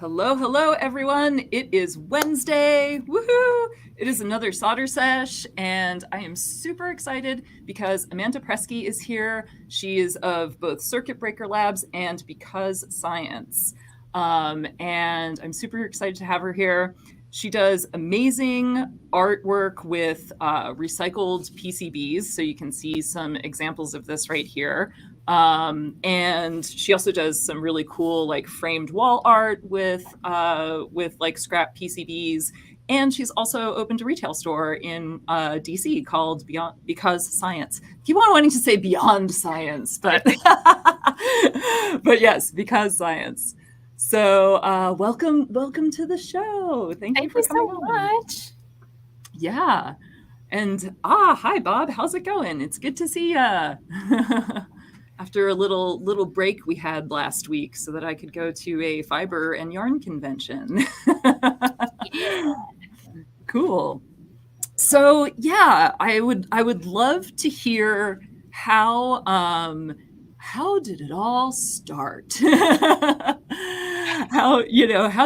Hello, hello, everyone. It is Wednesday. Woohoo! It is another solder sesh, and I am super excited because Amanda Preske is here. She is of both Circuit Breaker Labs and Because Science. And I'm super excited to have her here. She does amazing artwork with recycled PCBs, so you can see some examples of this right here. And she also does some really cool like framed wall art with like scrap PCBs. And she's also opened a retail store in DC called Because Science. I keep on wanting to say Beyond Science, but but yes, Because Science. So welcome to the show. Thank you for coming so on. much. Yeah. And hi Bob, how's it going? It's good to see ya. After a little break we had last week so that I could go to a fiber and yarn convention. Yeah. Cool. So yeah, I would love to hear how did it all start? How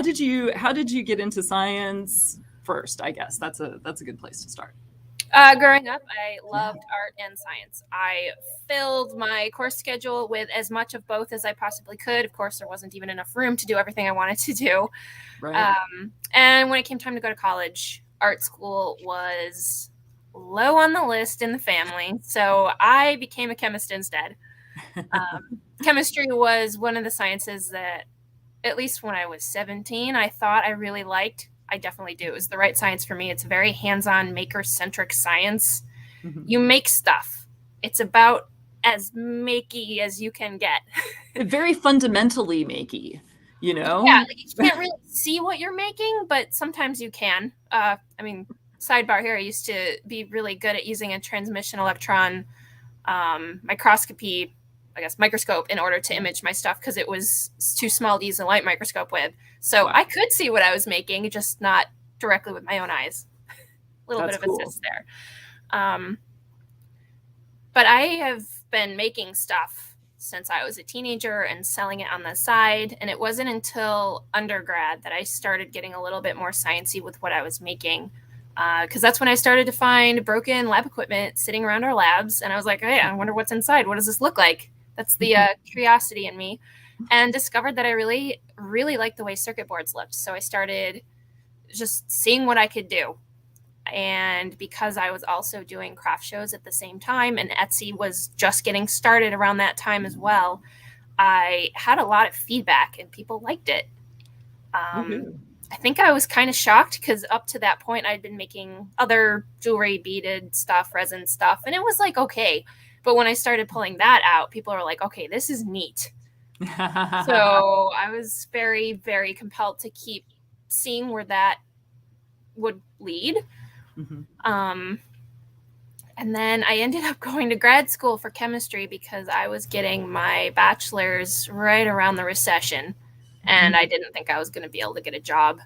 did you get into science first? I guess that's a good place to start. Growing up, I loved art and science. I filled my course schedule with as much of both as I possibly could. Of course, there wasn't even enough room to do everything I wanted to do. Right. And when it came time to go to college, art school was low on the list in the family. So I became a chemist instead. Chemistry was one of the sciences that, at least when I was 17, I thought I really liked. I definitely do. It was the right science for me. It's very hands-on, maker-centric science. Mhm. You make stuff. It's about as makey as you can get. Very fundamentally makey, Yeah, like you can't really see what you're making, but sometimes you can. Sidebar here, I used to be really good at using a transmission electron microscopy, I guess, microscope in order to image my stuff because it was too small to use a light microscope with. So Wow. I could see what I was making, just not directly with my own eyes. A little That's bit of cool. assist there. But I have been making stuff since I was a teenager and selling it on the side. And it wasn't until undergrad that I started getting a little bit more sciencey with what I was making. Because that's when I started to find broken lab equipment sitting around our labs. And I was like, hey, I wonder what's inside. What does this look like? That's the curiosity in me. And discovered that I really, really liked the way circuit boards looked. So I started just seeing what I could do. And because I was also doing craft shows at the same time, and Etsy was just getting started around that time as well, I had a lot of feedback and people liked it. I think I was kind of shocked because up to that point, I'd been making other jewelry, beaded stuff, resin stuff, and it was like, okay. But when I started pulling that out, people were like, okay, this is neat. So I was very, very compelled to keep seeing where that would lead. Mm-hmm. And then I ended up going to grad school for chemistry because I was getting my bachelor's right around the recession. And I didn't think I was going to be able to get a job.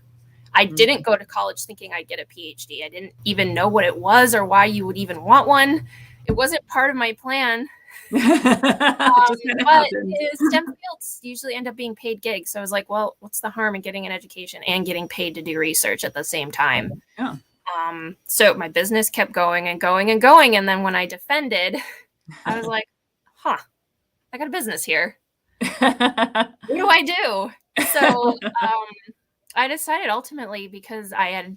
I didn't go to college thinking I'd get a PhD. I didn't even know what it was or why you would even want one. It wasn't part of my plan. But STEM fields usually end up being paid gigs. So I was like, well, what's the harm in getting an education and getting paid to do research at the same time? Yeah. So my business kept going and going and going. And then when I defended, I was like, I got a business here. What do I do? So I decided ultimately, because I had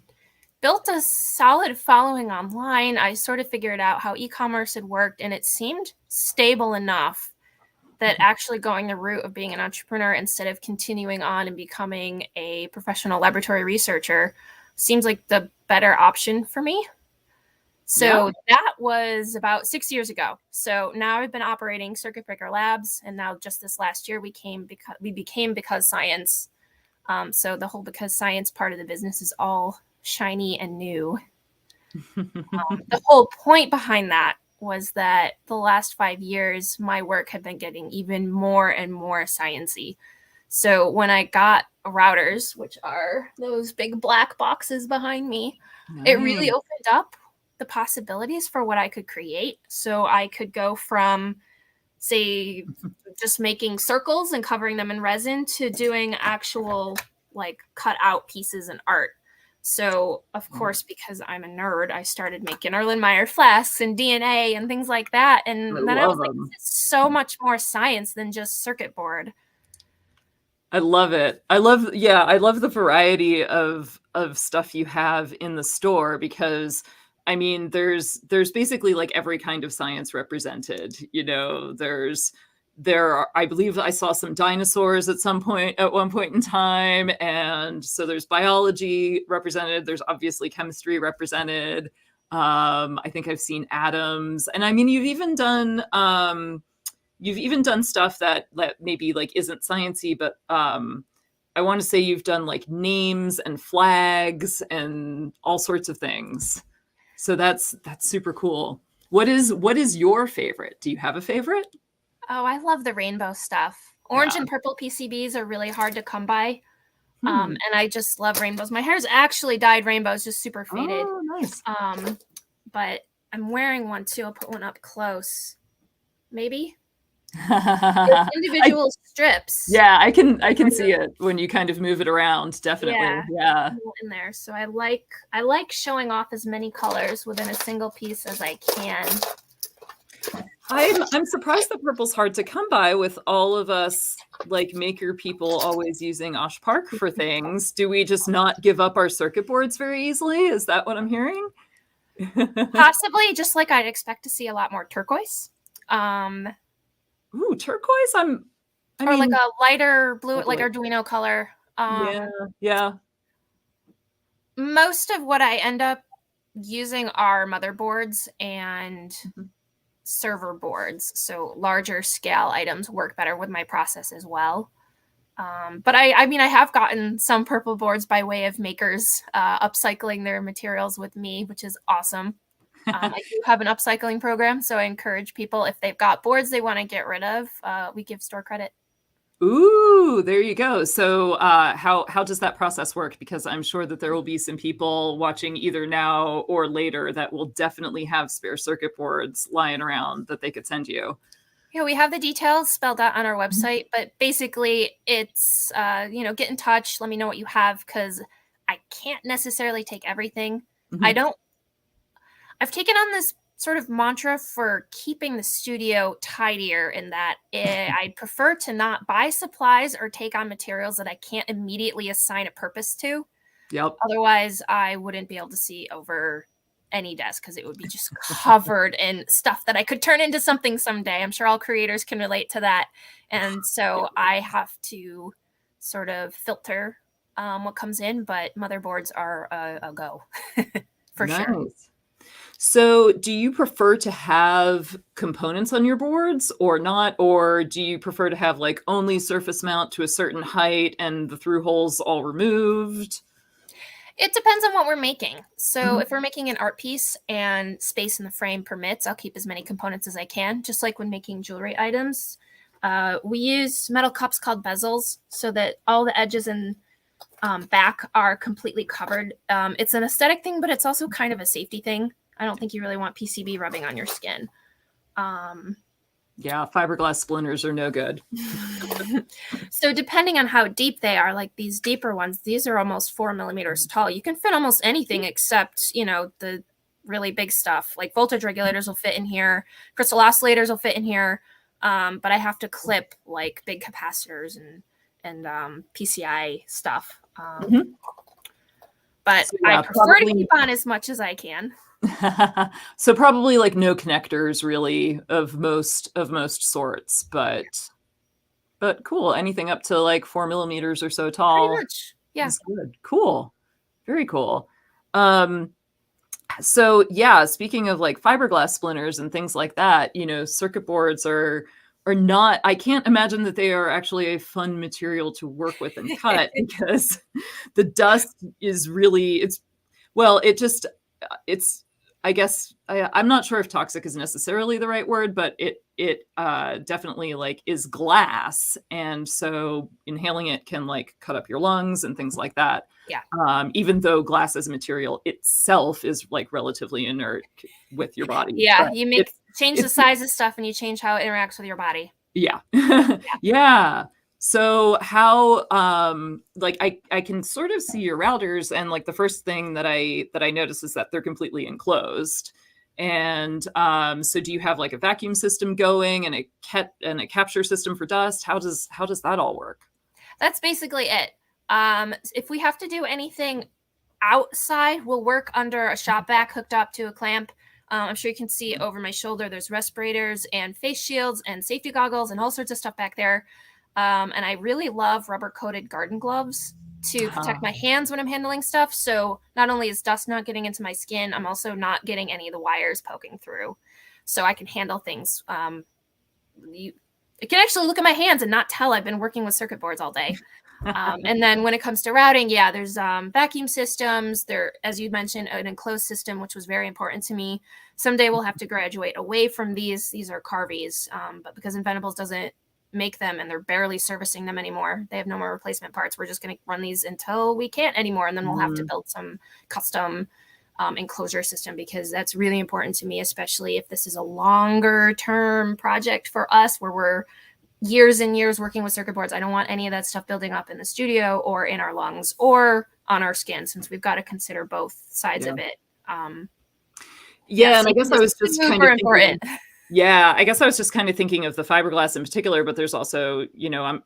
built a solid following online, I sort of figured out how e-commerce had worked, and it seemed stable enough that actually going the route of being an entrepreneur instead of continuing on and becoming a professional laboratory researcher seems like the better option for me. So that was about 6 years ago. So now I've been operating Circuit Breaker Labs, and now just this last year we became Because Science. So the whole Because Science part of the business is all shiny and new. The whole point behind that was that the last 5 years, my work had been getting even more and more sciencey. So when I got routers, which are those big black boxes behind me, it really opened up the possibilities for what I could create. So I could go from, say, just making circles and covering them in resin to doing actual like cut out pieces and art. So of course, because I'm a nerd, I started making Erlenmeyer flasks and DNA and things like that. And I then I was love like, them. it's so much more science than just circuit board. I love it. I love the variety of stuff you have in the store, because I mean there's basically like every kind of science represented. You know, there are, I believe I saw some dinosaurs at one point in time, and so there's biology represented, there's obviously chemistry represented. I think I've seen atoms, and I mean you've even done stuff that maybe like isn't sciencey, but I want to say you've done like names and flags and all sorts of things. So that's super cool. What is your favorite? Do you have a favorite? Oh, I love the rainbow stuff. Orange Yeah. and purple PCBs are really hard to come by. Hmm. And I just love rainbows. My hair's actually dyed rainbows, just super faded. Oh, nice. But I'm wearing one too. I'll put one up close. Maybe individual strips. Yeah, I can see it when you kind of move it around. Definitely. Yeah. In there. So I like showing off as many colors within a single piece as I can. I'm surprised that purple's hard to come by, with all of us like maker people always using Osh Park for things. Do we just not give up our circuit boards very easily? Is that what I'm hearing? Possibly, just like I'd expect to see a lot more turquoise. Ooh, turquoise. I or mean, like a lighter blue, like Arduino color. Yeah. Most of what I end up using are motherboards and server boards, so larger scale items work better with my process as well. But I mean, I have gotten some purple boards by way of makers upcycling their materials with me, which is awesome. I do have an upcycling program, so I encourage people, if they've got boards they want to get rid of, we give store credit. Ooh, there you go. So how does that process work? Because I'm sure that there will be some people watching either now or later that will definitely have spare circuit boards lying around that they could send you. Yeah, we have the details spelled out on our website, but basically it's, get in touch, let me know what you have, because I can't necessarily take everything. Mm-hmm. I've taken on this sort of mantra for keeping the studio tidier, in that I'd prefer to not buy supplies or take on materials that I can't immediately assign a purpose to. Yep. Otherwise, I wouldn't be able to see over any desk, because it would be just covered in stuff that I could turn into something someday. I'm sure all creators can relate to that. And so I have to sort of filter what comes in, but motherboards are a go for sure. So do you prefer to have components on your boards or not? Or do you prefer to have like only surface mount to a certain height and the through holes all removed? It depends on what we're making. So if we're making an art piece and space in the frame permits, I'll keep as many components as I can. Just like when making jewelry items, we use metal cups called bezels, so that all the edges and back are completely covered. It's an aesthetic thing, but it's also kind of a safety thing. I don't think you really want PCB rubbing on your skin. Yeah, fiberglass splinters are no good. So depending on how deep they are, like these deeper ones, these are almost 4 millimeters tall. You can fit almost anything except, the really big stuff. Like voltage regulators will fit in here. Crystal oscillators will fit in here. But I have to clip like big capacitors and PCI stuff. But so, yeah, I prefer to keep on as much as I can. So probably like no connectors really of most sorts, but cool. Anything up to like 4 millimeters or so tall. Pretty much. Yeah. Is good. Cool. Very cool. So yeah, speaking of like fiberglass splinters and things like that, circuit boards are not, I can't imagine that they are actually a fun material to work with and cut because the dust is really, I guess I'm not sure if toxic is necessarily the right word, but it definitely like is glass, and so inhaling it can like cut up your lungs and things like that. Yeah. Even though glass as a material itself is like relatively inert with your body. Yeah, but you change the size of stuff and you change how it interacts with your body. Yeah. Yeah. So how like I can sort of see your routers, and like the first thing that I notice is that they're completely enclosed. And so do you have like a vacuum system going and a capture system for dust? How does that all work? That's basically it. If we have to do anything outside, we'll work under a shop vac hooked up to a clamp. I'm sure you can see over my shoulder, there's respirators and face shields and safety goggles and all sorts of stuff back there. And I really love rubber coated garden gloves to protect my hands when I'm handling stuff. So not only is dust not getting into my skin, I'm also not getting any of the wires poking through. So I can handle things. You can actually look at my hands and not tell I've been working with circuit boards all day. And then when it comes to routing, yeah, there's vacuum systems. There, as you mentioned, an enclosed system, which was very important to me. Someday we'll have to graduate away from these. These are Carveys, but because Inventables doesn't make them and they're barely servicing them anymore, they have no more replacement parts. We're just going to run these until we can't anymore, and then we'll have to build some custom enclosure system, because that's really important to me, especially if this is a longer term project for us where we're years and years working with circuit boards. I don't want any of that stuff building up in the studio or in our lungs or on our skin, since we've got to consider both sides of it. Yeah, and I guess I was just kind of important. Yeah, I guess I was just kind of thinking of the fiberglass in particular, but there's also,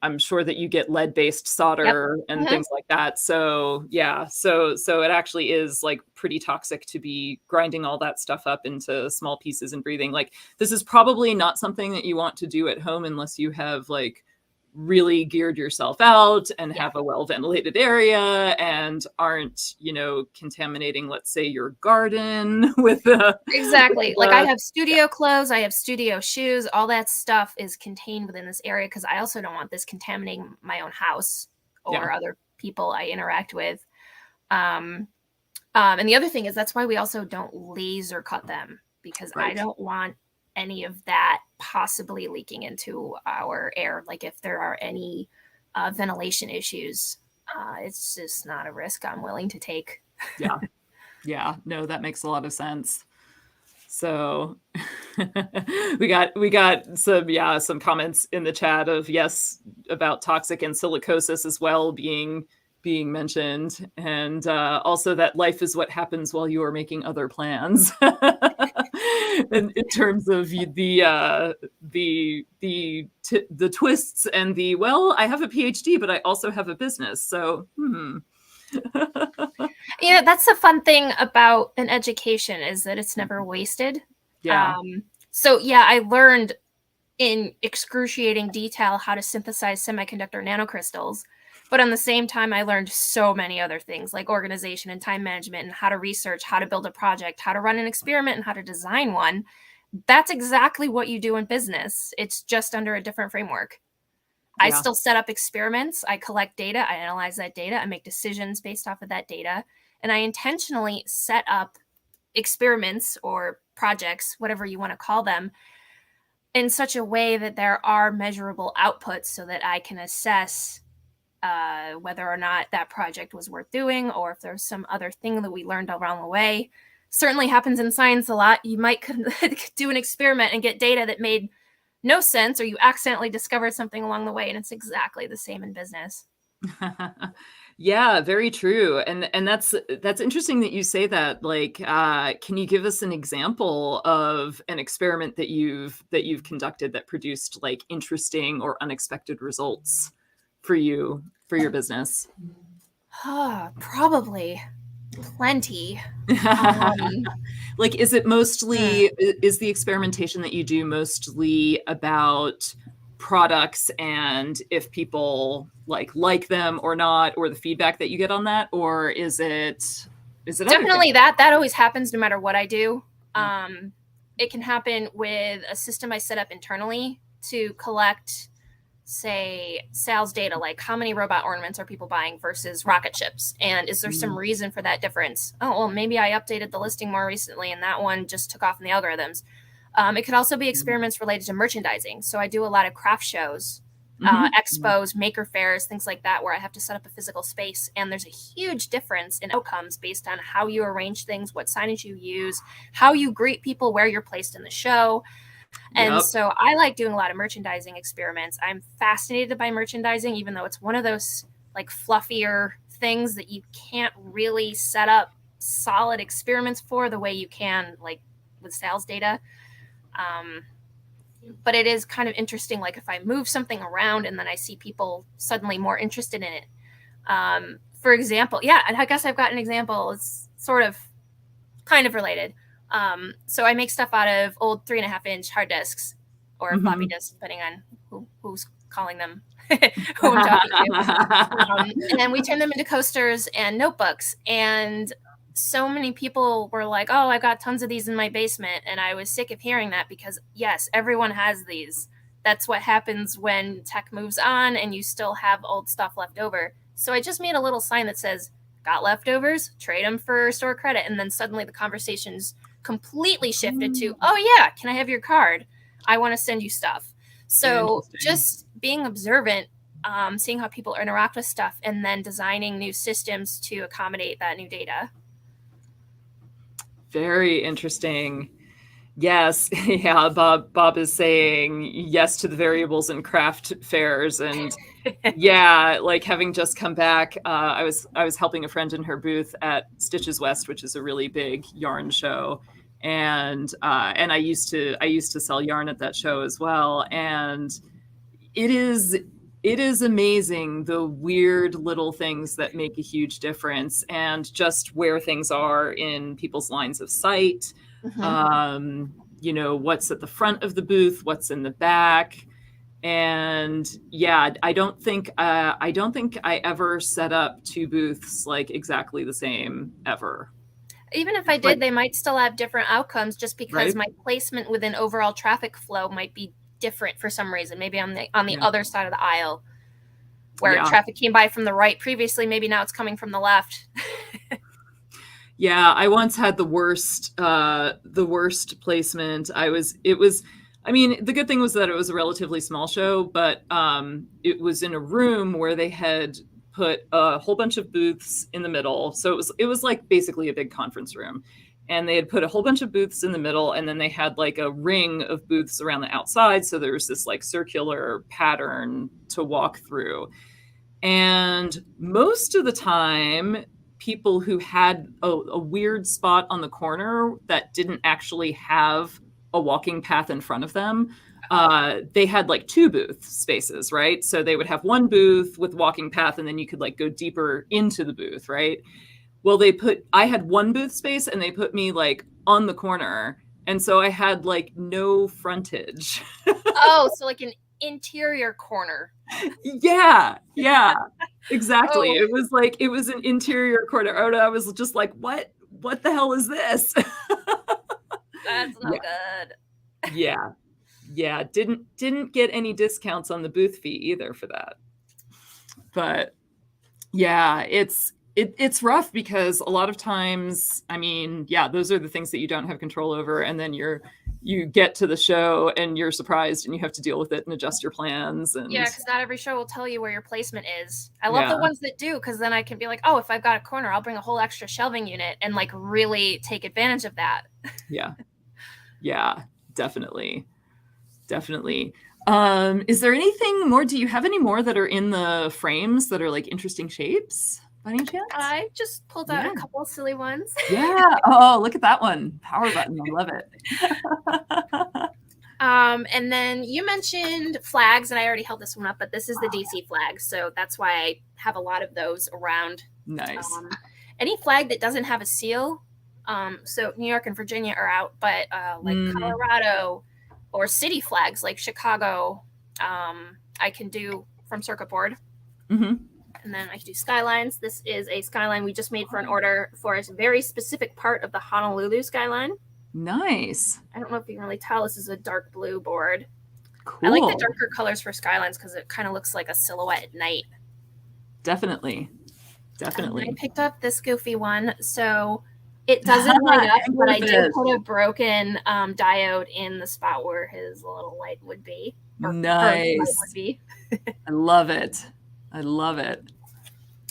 I'm sure that you get lead-based solder and things like that. So yeah, so it actually is like pretty toxic to be grinding all that stuff up into small pieces and breathing. Like, this is probably not something that you want to do at home unless you have like really geared yourself out and have a well-ventilated area and aren't, contaminating, let's say, your garden with exactly. Like, I have studio clothes, I have studio shoes, all that stuff is contained within this area, because I also don't want this contaminating my own house or other people I interact with. And the other thing is, that's why we also don't laser cut them, because I don't want any of that possibly leaking into our air. Like, if there are any ventilation issues, it's just not a risk I'm willing to take. Yeah, no, that makes a lot of sense. So we got some comments in the chat of about toxic and silicosis as well being mentioned, and also that life is what happens while you are making other plans. in terms of the twists and I have a PhD, but I also have a business, so that's the fun thing about an education, is that it's never wasted. So I learned in excruciating detail how to synthesize semiconductor nanocrystals. But on the same time, I learned so many other things, like organization and time management, and how to research, how to build a project, how to run an experiment, and how to design one. That's exactly what you do in business. It's just under a different framework. I still set up experiments. I collect data. I analyze that data. I make decisions based off of that data. And I intentionally set up experiments or projects, whatever you want to call them, in such a way that there are measurable outputs, so that I can assess whether or not that project was worth doing, or if there's some other thing that we learned along the way. Certainly happens in science a lot. You might do an experiment and get data that made no sense, or you accidentally discovered something along the way, and it's exactly the same in business. Yeah, very true. And that's interesting that you say that. Like, can you give us an example of an experiment that you've conducted that produced like interesting or unexpected results for your business? Probably plenty. Like, is it mostly, is the experimentation that you do mostly about products and if people like them or not, or the feedback that you get on that, or is it definitely that always happens no matter what I do? It can happen with a system I set up internally to collect, say, sales data, like how many robot ornaments are people buying versus rocket ships, and is there some reason for that difference? Oh, well, maybe I updated the listing more recently and that one just took off in the algorithms. It could also be experiments related to merchandising. So I do a lot of craft shows, expos, Maker Fairs, things like that, where I have to set up a physical space, and there's a huge difference in outcomes based on how you arrange things, what signage you use, how you greet people, where you're placed in the show. And Yep. so I like doing a lot of merchandising experiments. I'm fascinated by merchandising, even though it's one of those like fluffier things that you can't really set up solid experiments for the way you can like with sales data. But it is kind of interesting. Like if I move something around and then I see people suddenly more interested in it. For example, yeah, and I guess I've got an example. It's sort of kind of related. So I make stuff out of old 3.5-inch hard disks or floppy disks, depending on who's calling them, who I'm talking to. And we turn them into coasters and notebooks. And so many people were like, oh, I've got tons of these in my basement. And I was sick of hearing that because, yes, everyone has these. That's what happens when tech moves on and you still have old stuff left over. So I just made a little sign that says, got leftovers, trade them for store credit. And then suddenly the conversations completely shifted to, oh yeah, can I have your card? I want to send you stuff. So just being observant, seeing how people interact with stuff, and then designing new systems to accommodate that new data. Very interesting. Yes. Yeah. Bob is saying yes to the variables in craft fairs. And yeah, like having just come back, I was helping a friend in her booth at Stitches West, which is a really big yarn show. And I used to sell yarn at that show as well. And it is amazing the weird little things that make a huge difference, and just where things are in people's lines of sight. You know, what's at the front of the booth, what's in the back. And yeah, I don't think I ever set up two booths like exactly the same ever. Even if I did, they might still have different outcomes just because my placement within overall traffic flow might be different for some reason. Maybe on the other side of the aisle where traffic came by from the right previously, maybe now it's coming from the left. Yeah, I once had the worst placement. I mean, the good thing was that it was a relatively small show, but it was in a room where they had put a whole bunch of booths in the middle. So it was like basically a big conference room. And they had put a whole bunch of booths in the middle, and then they had like a ring of booths around the outside. So there was this like circular pattern to walk through. And most of the time, people who had a weird spot on the corner that didn't actually have a walking path in front of them, they had like two booth spaces, right? So they would have one booth with walking path, and then you could like go deeper into the booth, right? Well, I had one booth space, and they put me like on the corner. And so I had like no frontage. Oh, so like an interior corner. Yeah, exactly. Oh. It was an interior corner. I was just like, what the hell is this? That's not good. Yeah. Didn't get any discounts on the booth fee either for that. But yeah, it's rough because a lot of times, I mean, yeah, those are the things that you don't have control over. And then you get to the show and you're surprised and you have to deal with it and adjust your plans. And yeah, because not every show will tell you where your placement is. I love the ones that do, because then I can be like, oh, if I've got a corner, I'll bring a whole extra shelving unit and like really take advantage of that. Yeah, definitely. Is there anything more? Do you have any more that are in the frames that are like interesting shapes by any chance? I just pulled out a couple of silly ones. Yeah. Oh, look at that one. Power button. I love it. And then you mentioned flags, and I already held this one up, but this is the DC flag. So that's why I have a lot of those around. Nice. Any flag that doesn't have a seal. So New York and Virginia are out, but like Colorado or city flags like Chicago, I can do from circuit board. And then I can do skylines. This is a skyline we just made for an order for a very specific part of the Honolulu skyline. Nice. I don't know if you can really tell. This is a dark blue board. Cool. I like the darker colors for skylines because it kind of looks like a silhouette at night. Definitely. I picked up this goofy one. So it doesn't light up, but I did put a broken diode in the spot where his little light would be. Nice. Would be. I love it.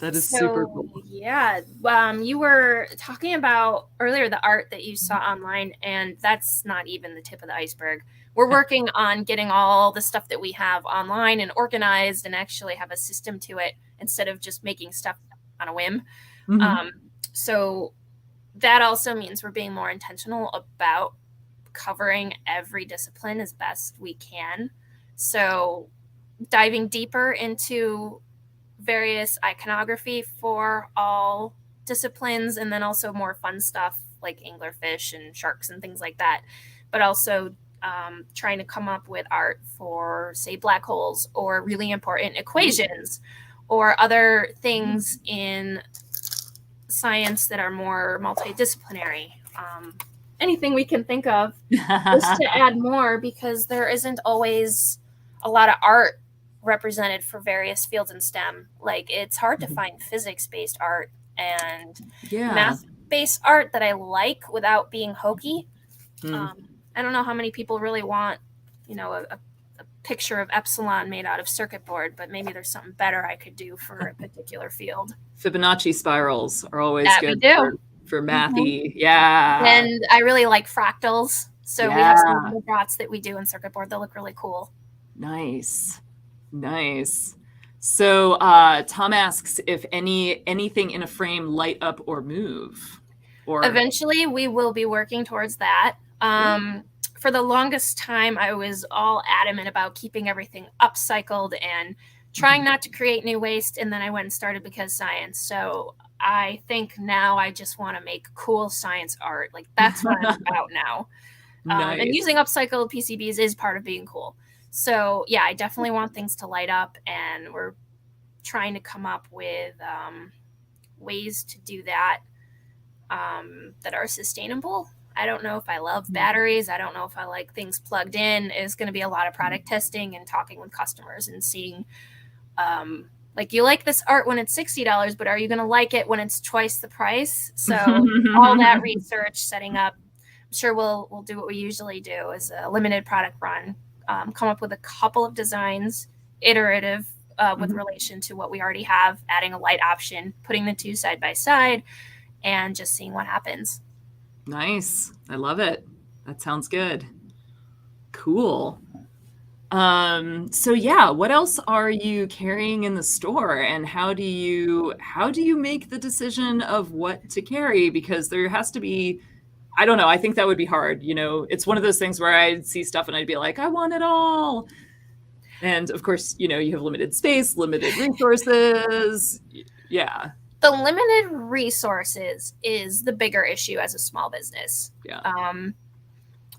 That is super So cool. yeah, you were talking about earlier the art that you saw online, and that's not even the tip of the iceberg. We're working on getting all the stuff that we have online and organized, and actually have a system to it instead of just making stuff on a whim. Mhm. Um, so that also means we're being more intentional about covering every discipline as best we can. So diving deeper into various iconography for all disciplines, and then also more fun stuff like anglerfish and sharks and things like that. But also trying to come up with art for, say, black holes or really important equations or other things in science that are more multidisciplinary. Anything we can think of just to add more, because there isn't always a lot of art represented for various fields in STEM. Like, it's hard to find physics-based art and Yeah. math-based art that I like without being hokey. Mm. I don't know how many people really want, a picture of epsilon made out of circuit board, but maybe there's something better I could do for a particular field. Fibonacci spirals are always That we good do. for Mhm. mathy. Yeah. And I really like fractals. So we have some Yeah. little dots that we do in circuit board. They'll look really cool. Nice. Nice. So Tom asks if anything in a frame light up or move. Or Eventually, we will be working towards that. For the longest time, I was all adamant about keeping everything upcycled and trying not to create new waste. And then I went and started Because Science. So I think now I just want to make cool science art. Like, that's what I'm about now. And nice. using upcycled PCBs is part of being cool. So yeah, I definitely want things to light up, and we're trying to come up with ways to do that that are sustainable. I don't know if I love batteries. I don't know if I like things plugged in. It's going to be a lot of product testing and talking with customers and seeing, like, you like this art when it's $60, but are you going to like it when it's twice the price? So all that research, setting up. I'm sure we'll do what we usually do, is a limited product run, come up with a couple of designs, iterative, with relation to what we already have, adding a light option, putting the two side by side, and just seeing what happens. Nice. I love it. That sounds good. Cool. So yeah, what else are you carrying in the store, and how do you make the decision of what to carry? Because there has to be, I don't know, I think that would be hard. It's one of those things where I'd see stuff and I'd be like, I want it all. And of course, you have limited space, limited resources. Yeah. The limited resources is the bigger issue as a small business. Yeah.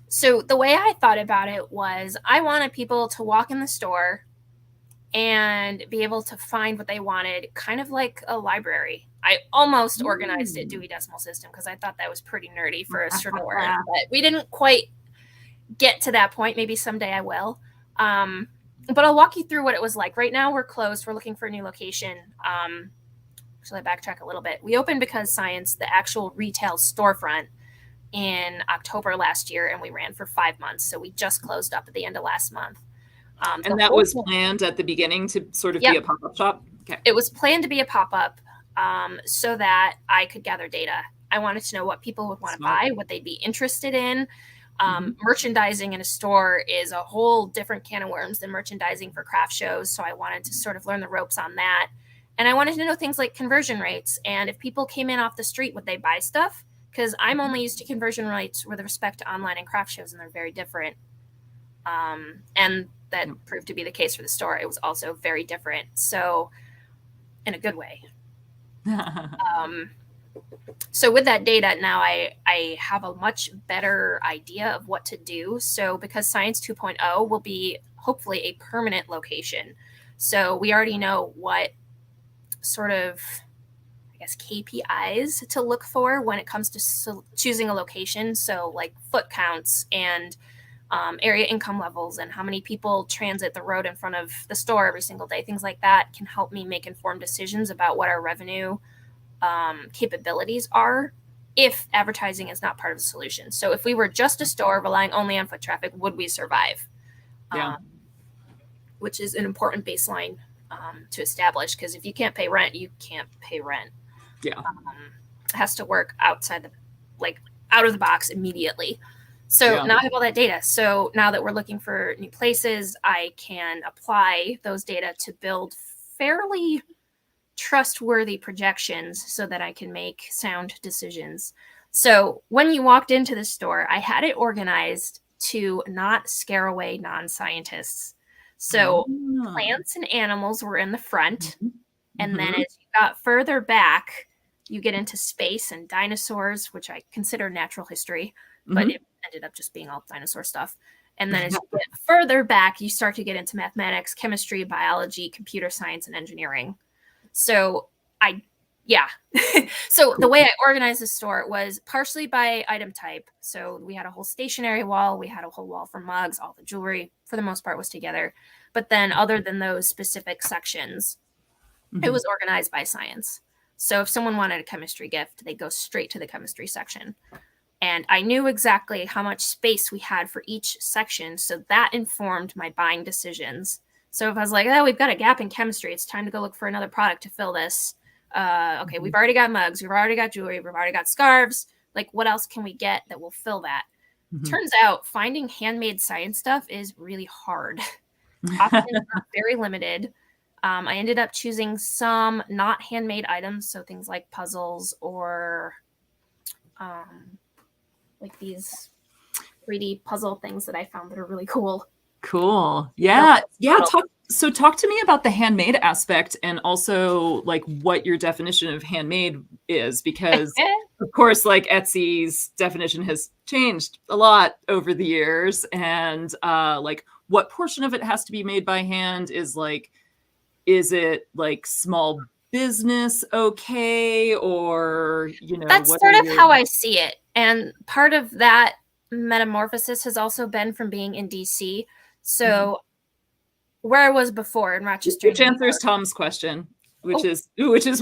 So the way I thought about it was, I wanted people to walk in the store and be able to find what they wanted, kind of like a library. I almost organized it Dewey Decimal System because I thought that was pretty nerdy for a store, but we didn't quite get to that point. Maybe someday I will. But I'll walk you through what it was like. Right now we're closed. We're looking for a new location. Should I backtrack a little bit? We opened Because Science, the actual retail storefront, in October last year, and we ran for 5 months. So we just closed up at the end of last month. And that was planned at the beginning to sort of be a pop-up shop? Okay. It was planned to be a pop-up, so that I could gather data. I wanted to know what people would want to buy, what they'd be interested in. Merchandising in a store is a whole different can of worms than merchandising for craft shows. So I wanted to sort of learn the ropes on that. And I wanted to know things like conversion rates. And if people came in off the street, would they buy stuff? Because I'm only used to conversion rates with respect to online and craft shows, and they're very different. And that proved to be the case for the store. It was also very different. So, in a good way. So with that data, now I have a much better idea of what to do. So Because Science 2.0 will be hopefully a permanent location. So we already know what sort of, I guess, KPIs to look for when it comes to choosing a location. So like foot counts and area income levels and how many people transit the road in front of the store every single day. Things like that can help me make informed decisions about what our revenue capabilities are if advertising is not part of the solution. So if we were just a store relying only on foot traffic, would we survive? Yeah. Which is an important baseline to establish, because if you can't pay rent, you can't pay rent. Yeah. It has to work outside the, like, out of the box immediately. So now I have all that data. So now that we're looking for new places, I can apply those data to build fairly trustworthy projections so that I can make sound decisions. So when you walked into the store, I had it organized to not scare away non-scientists. So plants and animals were in the front. And then as you got further back, you get into space and dinosaurs, which I consider natural history, but it ended up just being all dinosaur stuff. And then as you get further back, you start to get into mathematics, chemistry, biology, computer science, and engineering. So so the way I organized the store was partially by item type. So we had a whole stationery wall. We had a whole wall for mugs. All the jewelry, for the most part, was together. But then other than those specific sections, it was organized by science. So if someone wanted a chemistry gift, they'd go straight to the chemistry section. And I knew exactly how much space we had for each section. So that informed my buying decisions. So if I was like, oh, we've got a gap in chemistry, it's time to go look for another product to fill this. Okay, we've already got mugs, we've already got jewelry, we've already got scarves. Like, what else can we get that will fill that? Turns out finding handmade science stuff is really hard. Options are very limited. I ended up choosing some not handmade items, so things like puzzles or like these 3D puzzle things that I found that are really cool. Cool. Yeah. Talk to me about the handmade aspect, and also like what your definition of handmade is, because of course, like Etsy's definition has changed a lot over the years, and like what portion of it has to be made by hand is it like small business okay, or that's sort of how I see it. And part of that metamorphosis has also been from being in DC. So where I was before in Rochester, which answers Tom's question, which is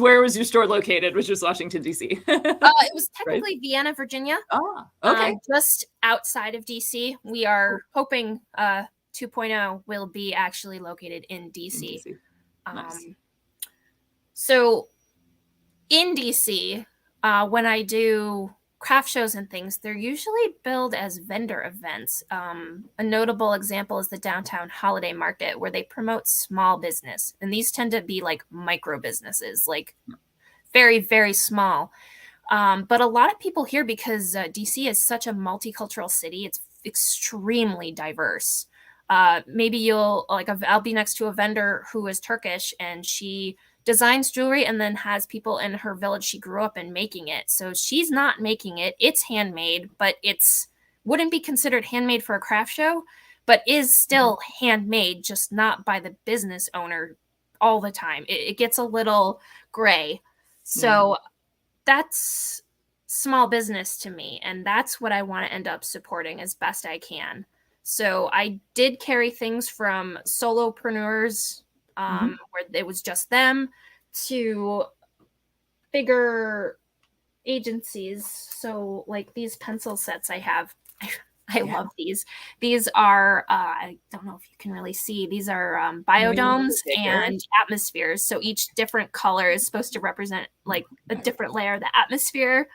where was your store located, which was Washington, D.C. It was technically Vienna, Virginia. Okay. Just outside of DC. We are hoping 2.0 will be actually located in DC. Nice. So in DC, when I do craft shows and things, they're usually billed as vendor events. A notable example is the downtown holiday market, where they promote small business. And these tend to be like micro businesses, like very, very small. But a lot of people here, because DC is such a multicultural city, it's extremely diverse. Maybe I'll be next to a vendor who is Turkish, and she designs jewelry and then has people in her village she grew up in making it. So she's not making it. It's handmade, but wouldn't be considered handmade for a craft show, but is still handmade, just not by the business owner all the time. It gets a little gray. So that's small business to me, and that's what I want to end up supporting as best I can. So I did carry things from solopreneurs, where it was just them, to bigger agencies. So like these pencil sets I have, I love these. These are, I don't know if you can really see, these are biodomes and atmospheres. So each different color is supposed to represent like a different layer of the atmosphere,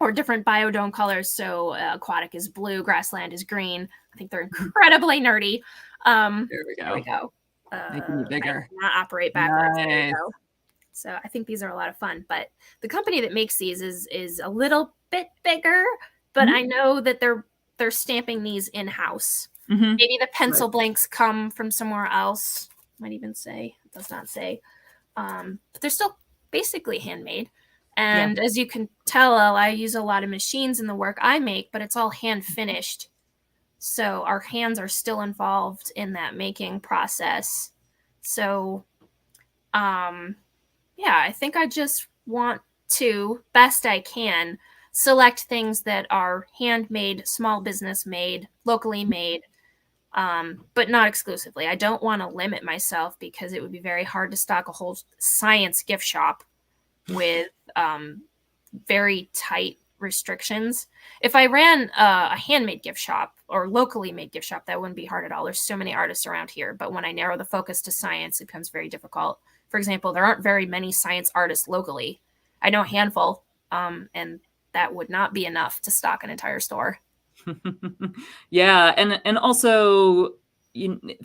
or different biodome colors. So aquatic is blue, grassland is green. I think they're incredibly nerdy. There we go. Making it bigger. I cannot operate backwards. Nice. There we go. So I think these are a lot of fun. But the company that makes these is a little bit bigger, but I know that they're stamping these in-house. Maybe the pencil blanks come from somewhere else. Might even say, it does not say. But they're still basically handmade. And as you can tell, I use a lot of machines in the work I make, but it's all hand finished. So our hands are still involved in that making process. So, I think I just want to, best I can, select things that are handmade, small business made, locally made, but not exclusively. I don't want to limit myself, because it would be very hard to stock a whole science gift shop with very tight restrictions. If I ran a handmade gift shop or locally made gift shop, that wouldn't be hard at all. There's so many artists around here. But when I narrow the focus to science, it becomes very difficult. For example, there aren't very many science artists locally. I know a handful, and that would not be enough to stock an entire store. Yeah, and also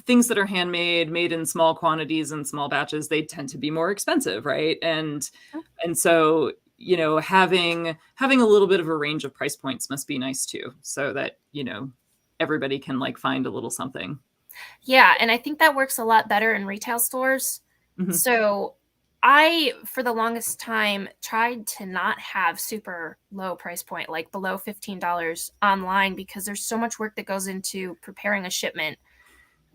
things that are handmade, made in small quantities and small batches, they tend to be more expensive, right? And so having a little bit of a range of price points must be nice too, so that everybody can like find a little something. Yeah, and I think that works a lot better in retail stores. Mm-hmm. So I, for the longest time, tried to not have super low price point, like below $15 online, because there's so much work that goes into preparing a shipment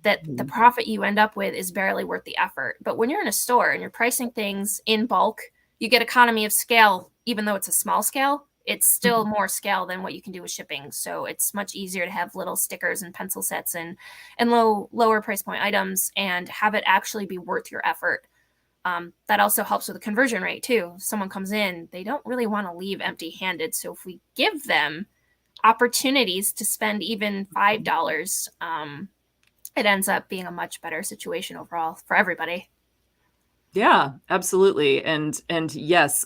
that the profit you end up with is barely worth the effort. But when you're in a store and you're pricing things in bulk, you get economy of scale. Even though it's a small scale, it's still more scale than what you can do with shipping. So it's much easier to have little stickers and pencil sets and lower price point items and have it actually be worth your effort. That also helps with the conversion rate too. If someone comes in, they don't really want to leave empty handed. So if we give them opportunities to spend even $5, it ends up being a much better situation overall for everybody. Yeah, absolutely. And yes,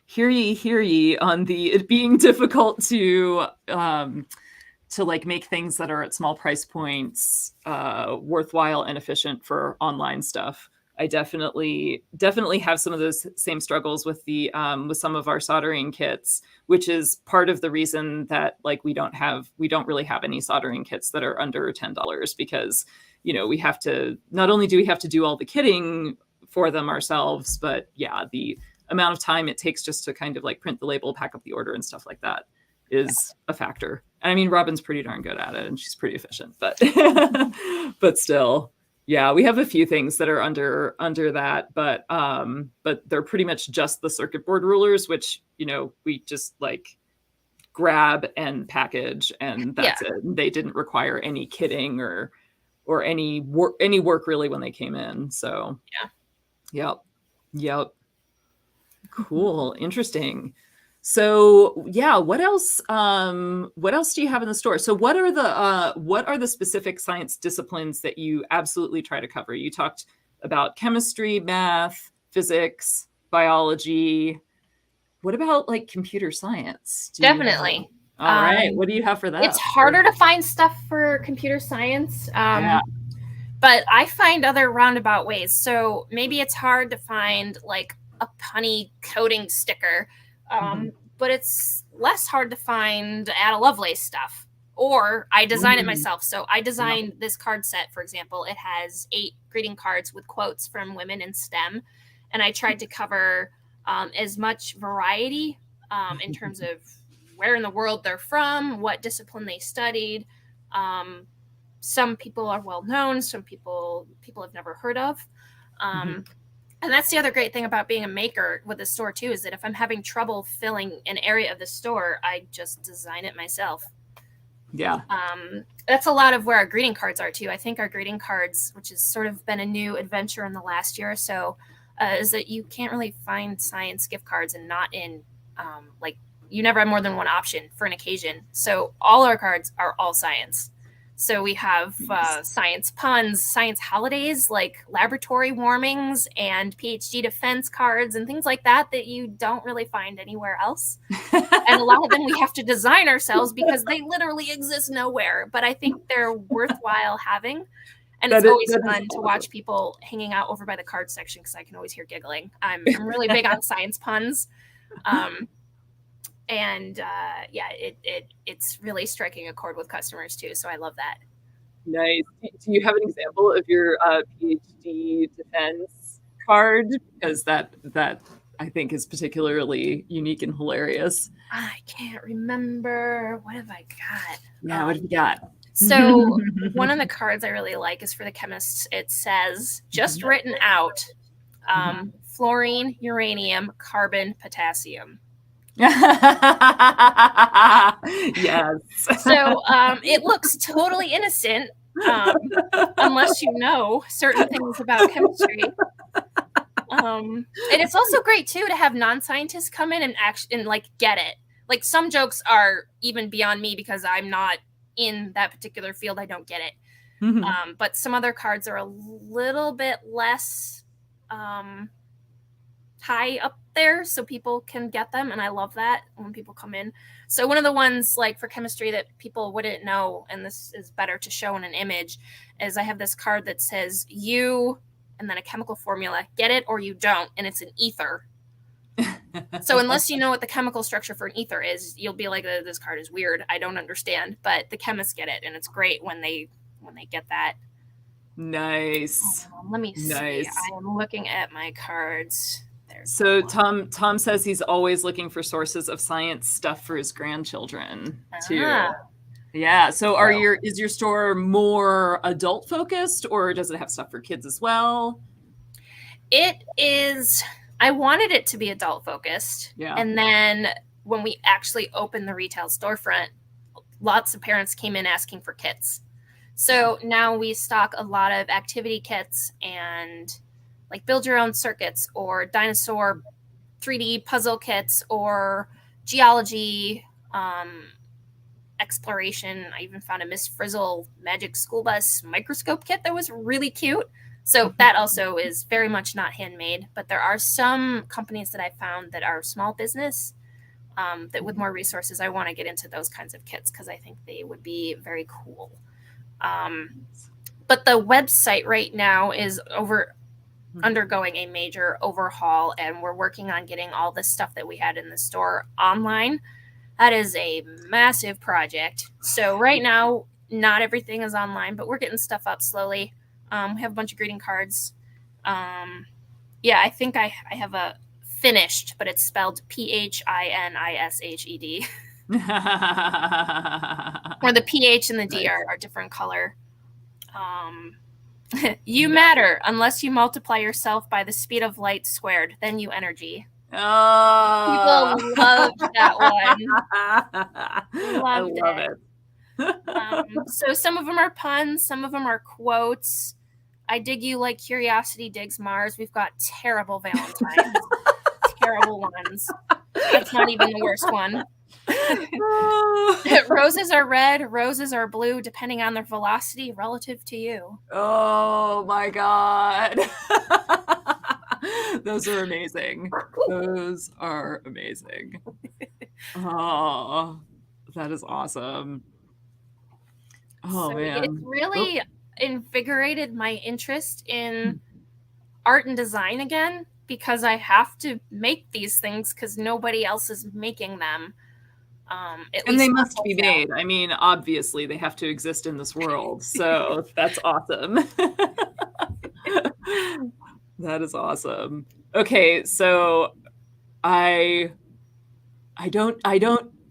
hear ye on it being difficult to like make things that are at small price points worthwhile and efficient for online stuff. I definitely have some of those same struggles with with some of our soldering kits, which is part of the reason that like we don't really have any soldering kits that are under $10, because we have to, not only do we have to do all the kitting for them ourselves, but yeah, the amount of time it takes just to kind of like print the label, pack up the order and stuff like that is a factor. And I mean, Robin's pretty darn good at it and she's pretty efficient, but but still, yeah, we have a few things that are under that, but they're pretty much just the circuit board rulers, which we just like grab and package and that's it. They didn't require any kitting or any work really when they came in. So Yep. Cool. Interesting. So yeah, what else do you have in the store? So what are the specific science disciplines that you absolutely try to cover? You talked about chemistry, math, physics, biology. What about like computer science? Definitely. All right. What do you have for that? It's harder to find stuff for computer science. But I find other roundabout ways. So maybe it's hard to find like a punny coding sticker, but it's less hard to find Ada Lovelace stuff. Or I design it myself. So I designed this card set, for example. It has 8 greeting cards with quotes from women in STEM. And I tried to cover as much variety in terms of where in the world they're from, what discipline they studied. Some people are well known, some people have never heard of. And that's the other great thing about being a maker with the store too, is that if I'm having trouble filling an area of the store, I just design it myself. Yeah. That's a lot of where our greeting cards are too. I think our greeting cards, which has sort of been a new adventure in the last year or so, is that you can't really find science gift cards and not in like you never have more than one option for an occasion. So all our cards are all science. So we have science puns, science holidays like laboratory warmings and PhD defense cards and things like that you don't really find anywhere else. And a lot of them we have to design ourselves because they literally exist nowhere. But I think they're worthwhile having. And it's always fun to watch people hanging out over by the card section because I can always hear giggling. I'm really big on science puns. And it's really striking a chord with customers too. So I love that. Nice. Do you have an example of your PhD defense card? Because that I think is particularly unique and hilarious. I can't remember. What have I got? Yeah, what have you got? So one of the cards I really like is for the chemists. It says, just written out, fluorine, uranium, carbon, potassium. Yes. So it looks totally innocent unless you know certain things about chemistry. And it's also great too to have non-scientists come in and like get it. like some jokes are even beyond me because I'm not in that particular field. I don't get it. But some other cards are a little bit less high up there so people can get them, and I love that when people come in. So one of the ones like for chemistry that people wouldn't know, and this is better to show in an image, is I have this card that says you and then a chemical formula, get it or you don't, and it's an ether. So unless you know what the chemical structure for an ether is, you'll be like, this card is weird, I don't understand. But the chemists get it, and it's great when they get that. Nice. Let me see. I am looking at my cards. So Tom says he's always looking for sources of science stuff for his grandchildren too. Yeah. So is your store more adult focused, or does it have stuff for kids as well? It is. I wanted it to be adult focused. Yeah. And then when we actually opened the retail storefront, lots of parents came in asking for kits. So now we stock a lot of activity kits and like build your own circuits or dinosaur 3D puzzle kits or geology, exploration. I even found a Miss Frizzle Magic School Bus microscope kit that was really cute. So that also is very much not handmade, but there are some companies that I found that are small business that with more resources, I want to get into those kinds of kits because I think they would be very cool. But the website right now is undergoing a major overhaul, and we're working on getting all the stuff that we had in the store online. That is a massive project. So right now, not everything is online, but we're getting stuff up slowly. We have a bunch of greeting cards. Yeah, I think I have a finished, but it's spelled PHINISHED. Or the PH and the D are different color. You matter unless you multiply yourself by the speed of light squared. Then you energy. Oh, people loved that one. I love it. So some of them are puns, some of them are quotes. I dig you like curiosity digs Mars. We've got terrible Valentines. Terrible ones. That's not even the worst one. Roses are red, roses are blue, depending on their velocity relative to you. Oh my God. Those are amazing. Those are amazing. Oh, that is awesome. Oh, so man. It really invigorated my interest in art and design again, because I have to make these things because nobody else is making them. And they must be made. I mean, obviously, they have to exist in this world. So that's awesome. That is awesome. Okay, so I don't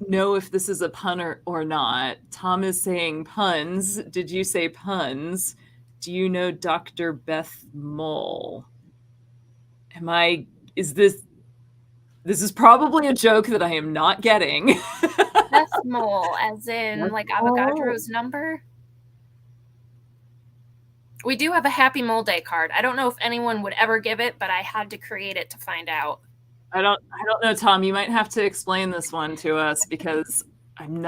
know if this is a pun or not. Tom is saying puns. Did you say puns? Do you know Dr. Beth Mole? This is probably a joke that I am not getting. Beth Mole, as in like Avogadro's number? We do have a Happy Mole Day card. I don't know if anyone would ever give it, but I had to create it to find out. I don't know, Tom. You might have to explain this one to us because I am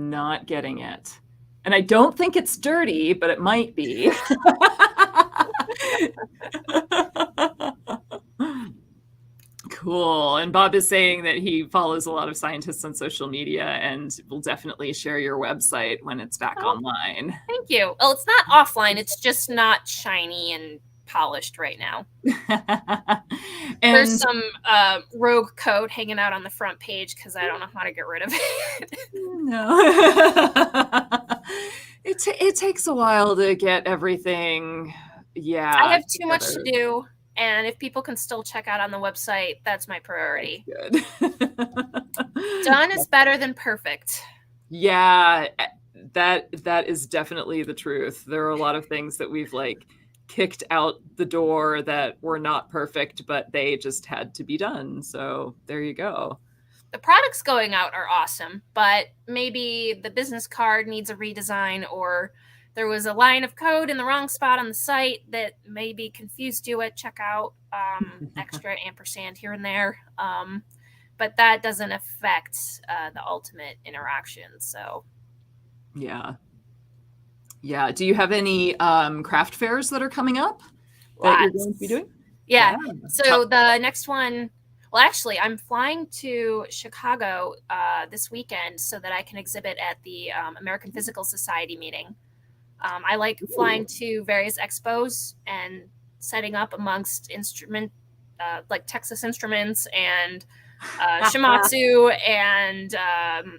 not getting it. And I don't think it's dirty, but it might be. Cool. And Bob is saying that he follows a lot of scientists on social media and will definitely share your website when it's back online. Thank you. Well, it's not offline. It's just not shiny and polished right now. There's some rogue code hanging out on the front page because I don't know how to get rid of it. No. It takes a while to get everything. Yeah. I have too much to do. And if people can still check out on the website, that's my priority. Good. Done is better than perfect. Yeah, that is definitely the truth. There are a lot of things that we've like kicked out the door that were not perfect, but they just had to be done. So there you go. The products going out are awesome, but maybe the business card needs a redesign, or there was a line of code in the wrong spot on the site that maybe confused you at checkout. Extra ampersand here and there. but that doesn't affect the ultimate interaction. So Yeah. Yeah. Do you have any craft fairs that are coming up that you're going to be lots. doing? Yeah. Yeah. So the next one, well, actually, I'm flying to Chicago this weekend so that I can exhibit at the American Physical Society meeting. I like flying to various expos and setting up amongst like Texas Instruments and Shimatsu and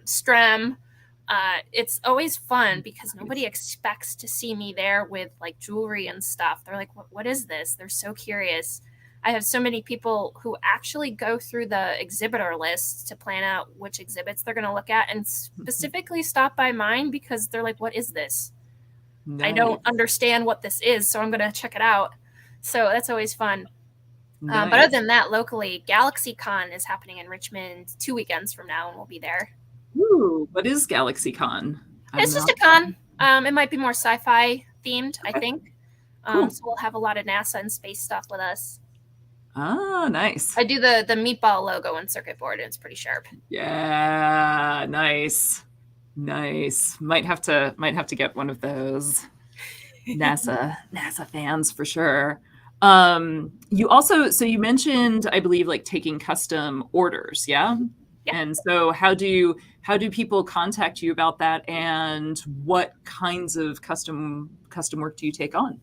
Strem. It's always fun because nobody expects to see me there with like jewelry and stuff. They're like, what is this? They're so curious. I have so many people who actually go through the exhibitor lists to plan out which exhibits they're going to look at and specifically stop by mine because they're like, what is this? Nice. I don't understand what this is, so I'm going to check it out. So that's always fun. Nice. But other than that, locally, GalaxyCon is happening in Richmond 2 weekends from now, and we'll be there. Ooh, what is GalaxyCon? It's just a con. It might be more sci-fi themed, I think. Cool. So we'll have a lot of NASA and space stuff with us. Ah, nice. I do the meatball logo and circuit board, and it's pretty sharp. Yeah, nice. Nice. Might have to get one of those. NASA fans for sure. You also, so you mentioned, I believe, like taking custom orders, yeah? Yeah. And so how do people contact you about that, and what kinds of custom work do you take on?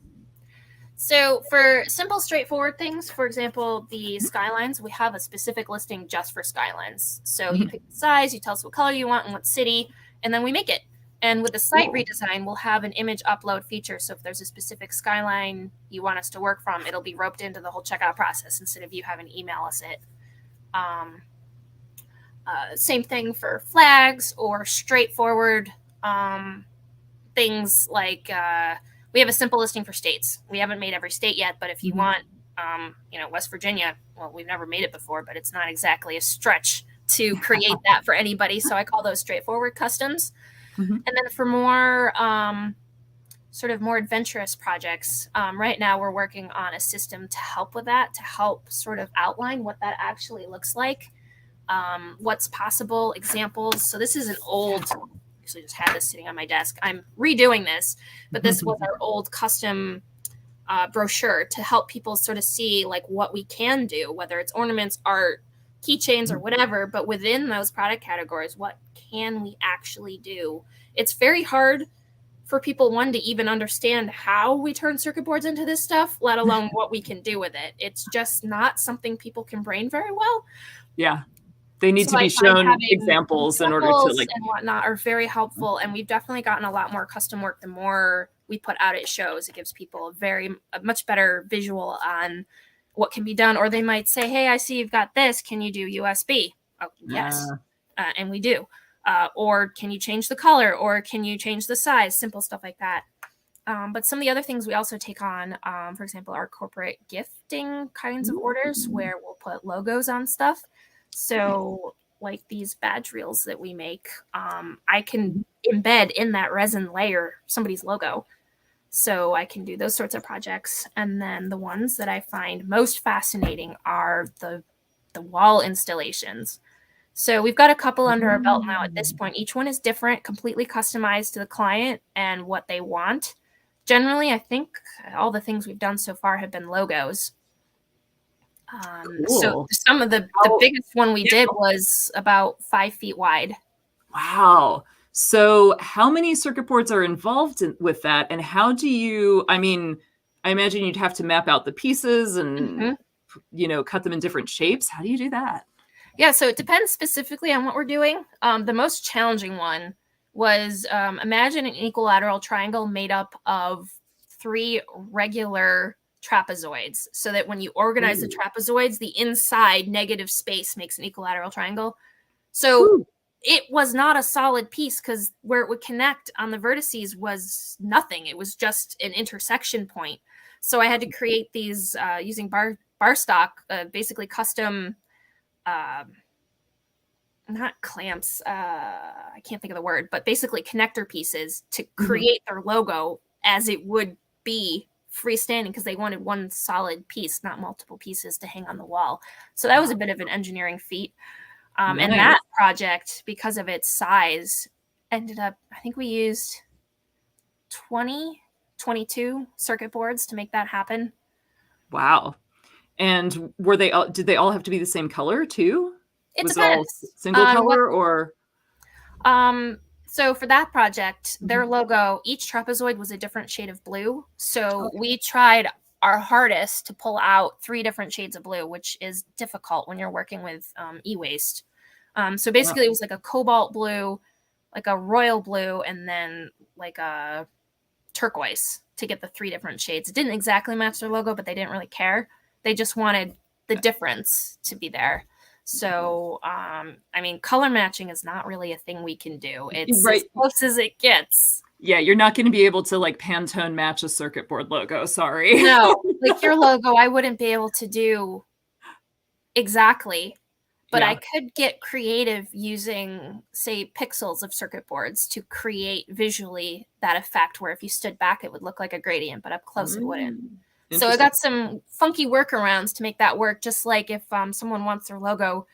So for simple, straightforward things, for example, the skylines, we have a specific listing just for skylines. So you pick the size, you tell us what color you want and what city, and then we make it. And with the site redesign, we'll have an image upload feature. So if there's a specific skyline you want us to work from, it'll be roped into the whole checkout process instead of you having to email us it. Same thing for flags or straightforward things like we have a simple listing for states. We haven't made every state yet, but if you want, West Virginia, well, we've never made it before, but it's not exactly a stretch to create that for anybody. So I call those straightforward customs. And then for more sort of more adventurous projects, right now we're working on a system to help with that, to help sort of outline what that actually looks like, what's possible, examples. So this is an old, actually just had this sitting on my desk. I'm redoing this, but this was our old custom brochure to help people sort of see like what we can do, whether it's ornaments, art, keychains, or whatever, but within those product categories, what can we actually do? It's very hard for people, one, to even understand how we turn circuit boards into this stuff, let alone what we can do with it. It's just not something people can brain very well. Yeah. They need to be shown examples in order to like and whatnot are very helpful. And we've definitely gotten a lot more custom work the more we put out at shows. It gives people a much better visual on what can be done. Or they might say, hey, I see you've got this. Can you do USB? Oh, yes. And we do. Or can you change the color? Or can you change the size? Simple stuff like that. But some of the other things we also take on, for example, our corporate gifting kinds of orders where we'll put logos on stuff. So like these badge reels that we make, I can embed in that resin layer somebody's logo. So I can do those sorts of projects. And then the ones that I find most fascinating are the wall installations. So we've got a couple under our belt now at this point. Each one is different, completely customized to the client and what they want. Generally, I think all the things we've done so far have been logos. So some of the biggest one we did was about 5 feet wide. Wow. So how many circuit boards are involved with that? And how do you, I mean, I imagine you'd have to map out the pieces and, cut them in different shapes. How do you do that? Yeah, so it depends specifically on what we're doing. The most challenging one was imagine an equilateral triangle made up of 3 regular trapezoids, so that when you organize the trapezoids, the inside negative space makes an equilateral triangle. So it was not a solid piece because where it would connect on the vertices was nothing. It was just an intersection point. So I had to create these using bar stock, basically custom, not clamps, I can't think of the word, but basically connector pieces to create their logo as it would be freestanding, because they wanted one solid piece, not multiple pieces to hang on the wall. So that was a bit of an engineering feat. And Nice. that project, because of its size, ended up, I think we used 22 circuit boards to make that happen. Wow. And did they all have to be the same color too? It Was it all depends single on what. color or? So for that project, their logo, each trapezoid was a different shade of blue. So we tried our hardest to pull out 3 different shades of blue, which is difficult when you're working with e-waste. So basically, it was like a cobalt blue, like a royal blue, and then like a turquoise to get the 3 different shades. It didn't exactly match their logo, but they didn't really care. They just wanted the difference to be there. So, I mean, color matching is not really a thing we can do. It's Right. as close as it gets. Yeah, you're not going to be able to like Pantone match a circuit board logo. Sorry. No, like your logo, I wouldn't be able to do exactly, but Yeah. I could get creative using, say, pixels of circuit boards to create visually that effect where if you stood back, it would look like a gradient, but up close, it wouldn't. So I got some funky workarounds to make that work, just like if someone wants their logo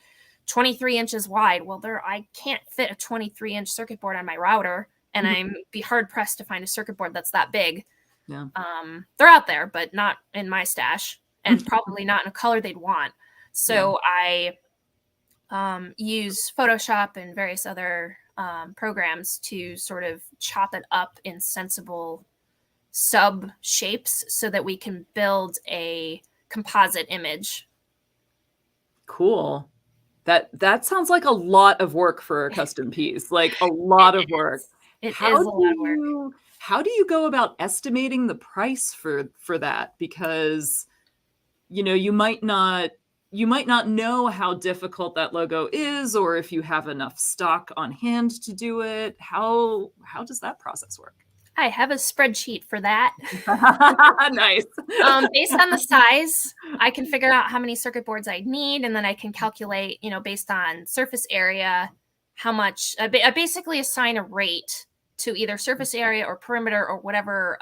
23 inches wide. Well, I can't fit a 23-inch circuit board on my router, and I'm be hard-pressed to find a circuit board that's that big. Yeah. They're out there, but not in my stash, and probably not in a color they'd want. So I use Photoshop and various other programs to sort of chop it up in sensible sub shapes so that we can build a composite image. Cool. That sounds like a lot of work for a custom piece, like a lot of work. It is a lot of work. How do you go about estimating the price for that? Because, you know, you might not know how difficult that logo is, or if you have enough stock on hand to do it. How does that process work? I have a spreadsheet for that. Nice. Based on the size, I can figure out how many circuit boards I need, and then I can calculate, you know, based on surface area, how much. I basically assign a rate to either surface area or perimeter or whatever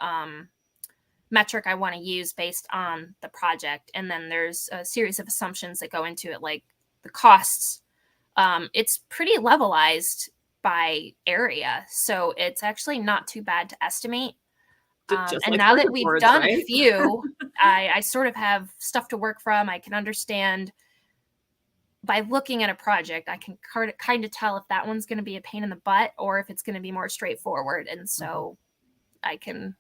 metric I want to use based on the project. And then there's a series of assumptions that go into it, like the costs. It's pretty levelized by area, so it's actually not too bad to estimate. And like now that we've boards, done right? a few, I sort of have stuff to work from. I can understand by looking at a project, I can kind of tell if that one's going to be a pain in the butt or if it's going to be more straightforward. And so I can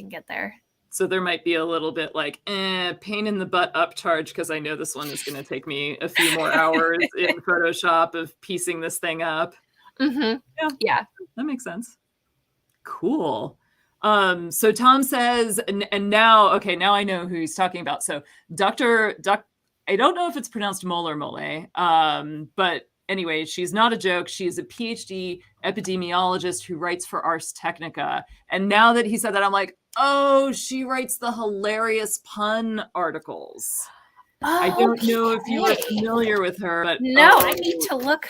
get there. So there might be a little bit like, pain in the butt upcharge because I know this one is going to take me a few more hours in Photoshop of piecing this thing up. Yeah, that makes sense. Cool. So Tom says, and now I know who he's talking about. So I don't know if it's pronounced Mole or Mole, but anyway, she's not a joke. She's a PhD epidemiologist who writes for Ars Technica. And now that he said that, I'm like, oh, she writes the hilarious pun articles. I don't know if you are familiar with her, but no, I need to look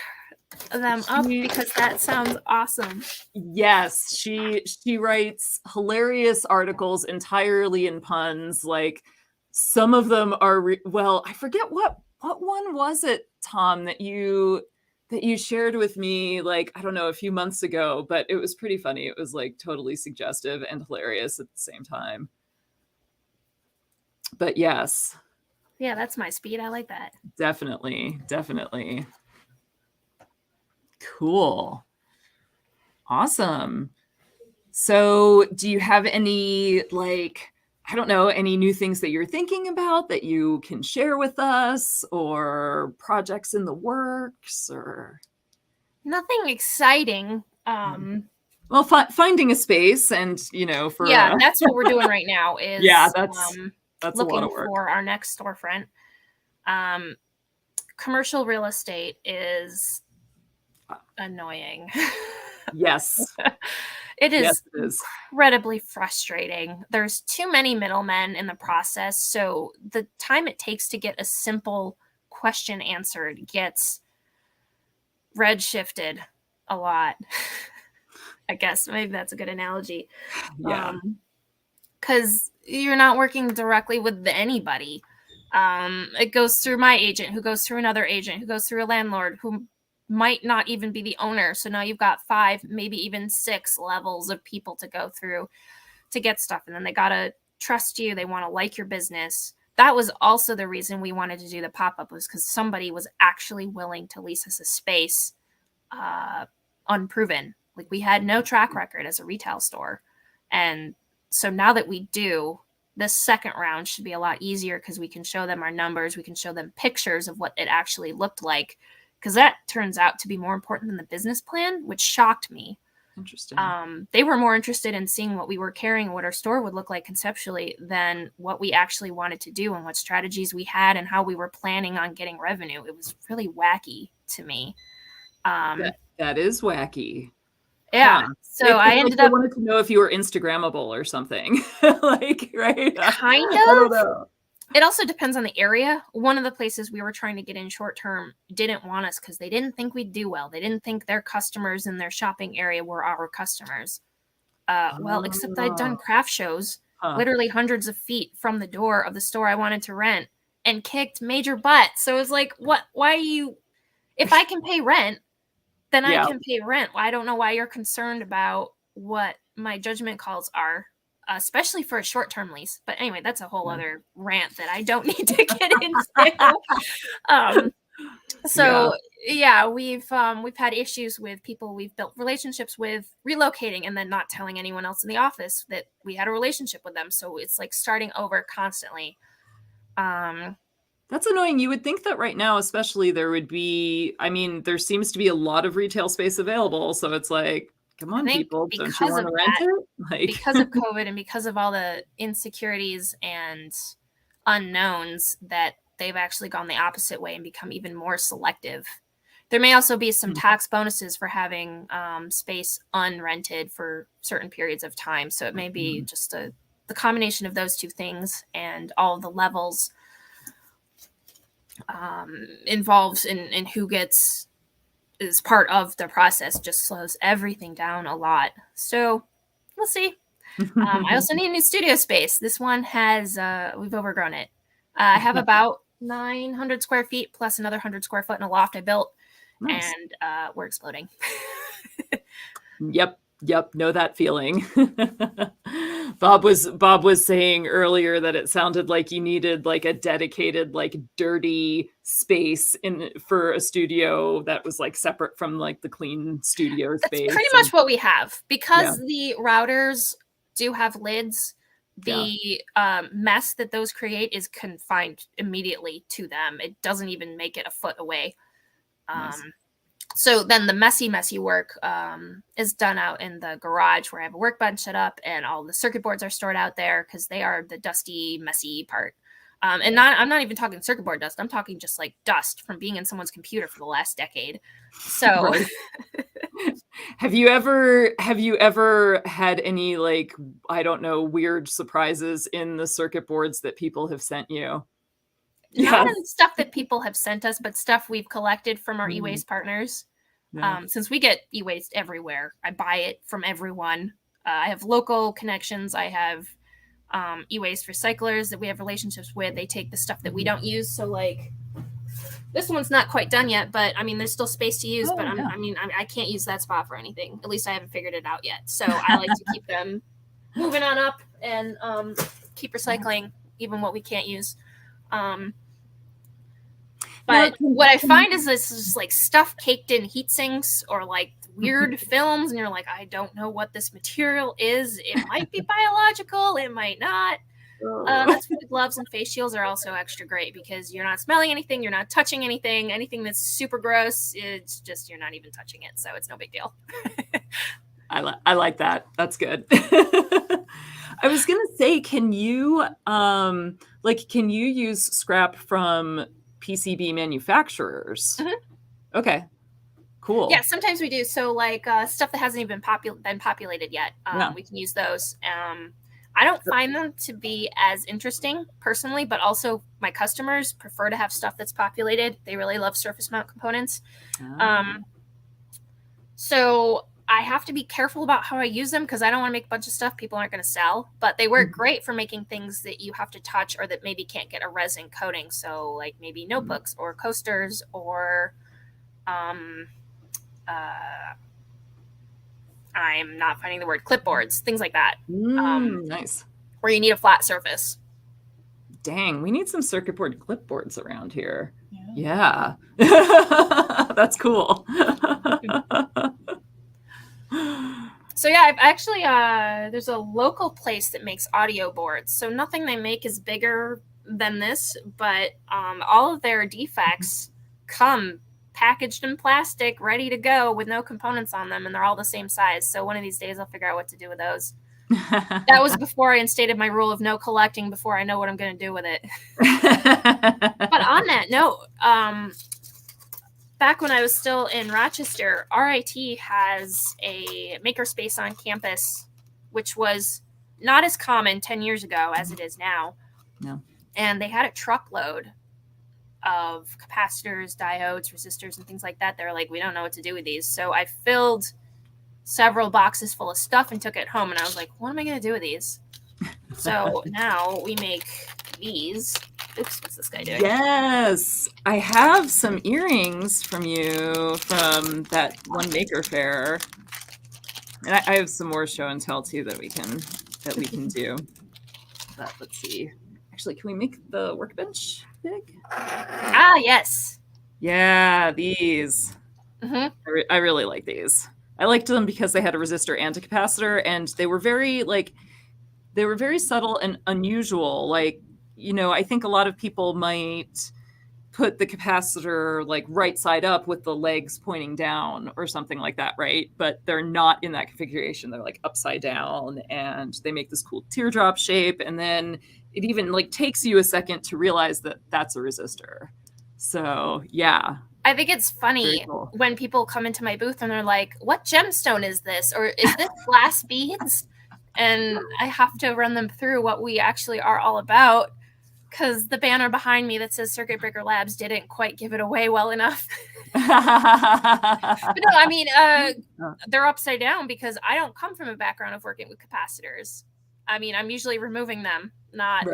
them up because that sounds awesome. Yes, she writes hilarious articles entirely in puns. Like some of them are well, I forget what one was it, Tom, that you shared with me, like, I don't know, a few months ago, but it was pretty funny. It was like totally suggestive and hilarious at the same time. But yes. Yeah, that's my speed. I like that. Definitely. Cool. Awesome. So do you have any, like, I don't know, any new things that you're thinking about that you can share with us, or projects in the works, or? Nothing exciting. Well, finding a space and, you know, for that's what we're doing right now is that's looking a lot of work. for our next storefront. Commercial real estate is annoying. Yes. It is incredibly frustrating. There's too many middlemen in the process, so the time it takes to get a simple question answered gets redshifted a lot. I guess maybe that's a good analogy. Yeah. Because you're not working directly with anybody. It goes through my agent, who goes through another agent, who goes through a landlord, who might not even be the owner. So now you've got 5, maybe even 6 levels of people to go through to get stuff. And then they got to trust you. They want to like your business. That was also the reason we wanted to do the pop-up, was because somebody was actually willing to lease us a space unproven. Like, we had no track record as a retail store. And so now that we do, this second round should be a lot easier because we can show them our numbers. We can show them pictures of what it actually looked like, because that turns out to be more important than the business plan, which shocked me. Interesting. They were more interested in seeing what we were carrying and what our store would look like conceptually than what we actually wanted to do and what strategies we had and how we were planning on getting revenue. It was really wacky to me. That is wacky. Yeah. Huh. So I ended up. I wanted to know if you were Instagrammable or something. Like, right? Kind of. I don't know. It also depends on the area. One of the places we were trying to get in short term didn't want us because they didn't think we'd do well. They didn't think their customers in their shopping area were our customers. Well, except I'd done craft shows literally hundreds of feet from the door of the store I wanted to rent and kicked major butt. So it was like, what? Why are you? If I can pay rent, then I can pay rent. I don't know why you're concerned about what my judgment calls are, especially for a short-term lease. But anyway, that's a whole other rant that I don't need to get into. We've had issues with people we've built relationships with relocating and then not telling anyone else in the office that we had a relationship with them. So it's like starting over constantly. That's annoying. You would think that right now, especially, there would be, I mean, there seems to be a lot of retail space available. So it's like, come on, people, don't you want to rent it? Like... Because of COVID and because of all the insecurities and unknowns, that they've actually gone the opposite way and become even more selective. There may also be some tax bonuses for having space unrented for certain periods of time. So it may be just the combination of those two things, and all of the levels involved in who gets is part of the process just slows everything down a lot. So we'll see. I also need a new studio space. This one has we've overgrown it. I have about 900 square feet plus another 100 square foot in a loft I built. Nice. And we're exploding. Yep. Know that feeling. Bob was saying earlier that it sounded like you needed like a dedicated, like, dirty space for a studio that was like separate from like the clean studio space. That's pretty much what we have, because the routers do have lids. The mess that those create is confined immediately to them. It doesn't even make it a foot away. Nice. So then the messy work is done out in the garage where I have a workbench set up, and all the circuit boards are stored out there because they are the dusty, messy part. I'm not even talking circuit board dust. I'm talking just like dust from being in someone's computer for the last decade. So right. Have you ever had any, like, I don't know, weird surprises in the circuit boards that people have sent you? Not in stuff that people have sent us, but stuff we've collected from our e-waste partners. Since we get e-waste everywhere, I buy it from everyone. I have local connections. I have e-waste recyclers that we have relationships with. They take the stuff that we don't use. So, like, this one's not quite done yet, but I mean, there's still space to use. I can't use that spot for anything. At least I haven't figured it out yet. So I like to keep them moving on up and keep recycling even what we can't use. But what I find is this is like stuff caked in heat sinks or like weird films, and you're like, I don't know what this material is. It might be biological, it might not. That's why gloves and face shields are also extra great, because you're not smelling anything, you're not touching anything that's super gross. It's just, you're not even touching it, so it's no big deal. I like that. That's good. I was gonna say, can you use scrap from PCB manufacturers? Mm-hmm. Okay, cool. Yeah, sometimes we do. So like stuff that hasn't even been populated yet, we can use those. I don't find them to be as interesting personally, but also my customers prefer to have stuff that's populated. They really love surface mount components. So I have to be careful about how I use them, because I don't want to make a bunch of stuff people aren't going to sell, but they work great for making things that you have to touch or that maybe can't get a resin coating. So like maybe notebooks or coasters or um, uh, I'm not finding the word, clipboards, things like that, Nice. where you need a flat surface. Dang, we need some circuit board clipboards around here. Yeah. Yeah. That's cool. So yeah, I've actually there's a local place that makes audio boards. So nothing they make is bigger than this, but all of their defects come packaged in plastic, ready to go with no components on them, and they're all the same size. So one of these days I'll figure out what to do with those. That was before I instated my rule of no collecting before I know what I'm going to do with it. But on that note, back when I was still in Rochester, RIT has a makerspace on campus, which was not as common 10 years ago as it is now. No. And they had a truckload of capacitors, diodes, resistors, and things like that. They're like, we don't know what to do with these. So I filled several boxes full of stuff and took it home. And I was like, what am I going to do with these? So now we make these. Oops, what's this guy doing? Yes, I have some earrings from you from that one Maker Faire, and I have some more show and tell too that we can do. But let's see. Actually, can we make the workbench big? Ah, yes. Yeah, these. Mm-hmm. I really like these. I liked them because they had a resistor and a capacitor, and they were very subtle and unusual. Like, I think a lot of people might put the capacitor like right side up with the legs pointing down or something like that, right? But they're not in that configuration. They're like upside down, and they make this cool teardrop shape. And then it even like takes you a second to realize that that's a resistor. So yeah. I think it's funny cool. When people come into my booth and they're like, what gemstone is this? Or is this glass beads? And I have to run them through what we actually are all about, because the banner behind me that says Circuit Breaker Labs didn't quite give it away well enough. But no, I mean, they're upside down because I don't come from a background of working with capacitors. I mean, I'm usually removing them, not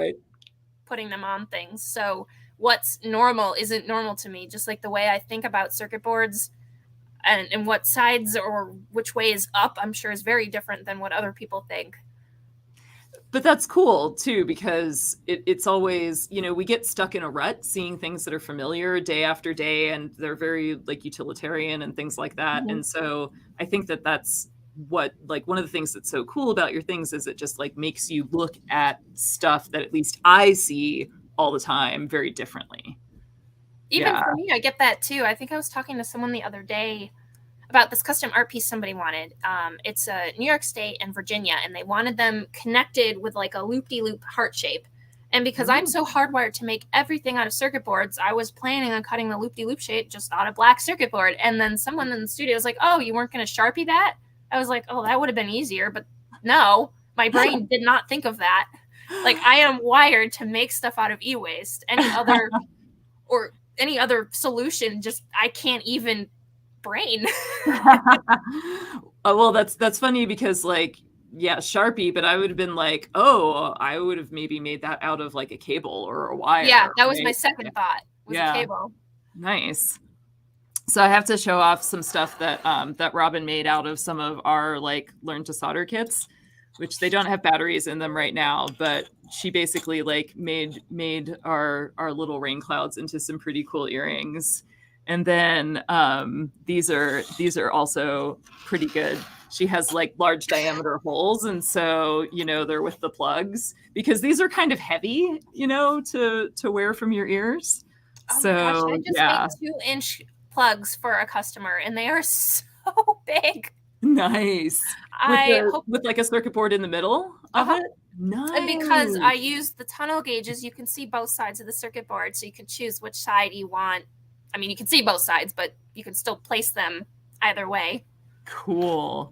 putting them on things. So what's normal isn't normal to me, just like the way I think about circuit boards and what sides or which way is up, I'm sure is very different than what other people think. But that's cool too, because it's always, we get stuck in a rut seeing things that are familiar day after day, and they're very like utilitarian and things like that. Mm-hmm. And so I think that that's what, like, one of the things that's so cool about your things is it just like makes you look at stuff that at least I see all the time very differently. Even for me, I get that too. I think I was talking to someone the other day about this custom art piece somebody wanted. It's New York State and Virginia, and they wanted them connected with like a loop-de-loop heart shape. And because I'm so hardwired to make everything out of circuit boards, I was planning on cutting the loop-de-loop shape just on a black circuit board. And then someone in the studio was like, oh, you weren't going to Sharpie that? I was like, oh, that would have been easier. But no, my brain did not think of that. Like, I am wired to make stuff out of e-waste. Any other solution, just I can't even brain. Well, that's funny because like, yeah, Sharpie, but I would have been like, oh, I would have maybe made that out of like a cable or a wire. Yeah, that was my second thought, was a cable. Nice. So I have to show off some stuff that that Robin made out of some of our like learn to solder kits, which they don't have batteries in them right now, but she basically like made our little rain clouds into some pretty cool earrings. And then these are also pretty good. She has like large diameter holes, and so they're with the plugs because these are kind of heavy, to wear from your ears. Oh so my gosh, I just made 2-inch plugs for a customer, and they are so big. Nice. With like a circuit board in the middle of it. Nice. And because I use the tunnel gauges, you can see both sides of the circuit board, so you can choose which side you want. I mean, you can see both sides, but you can still place them either way. Cool.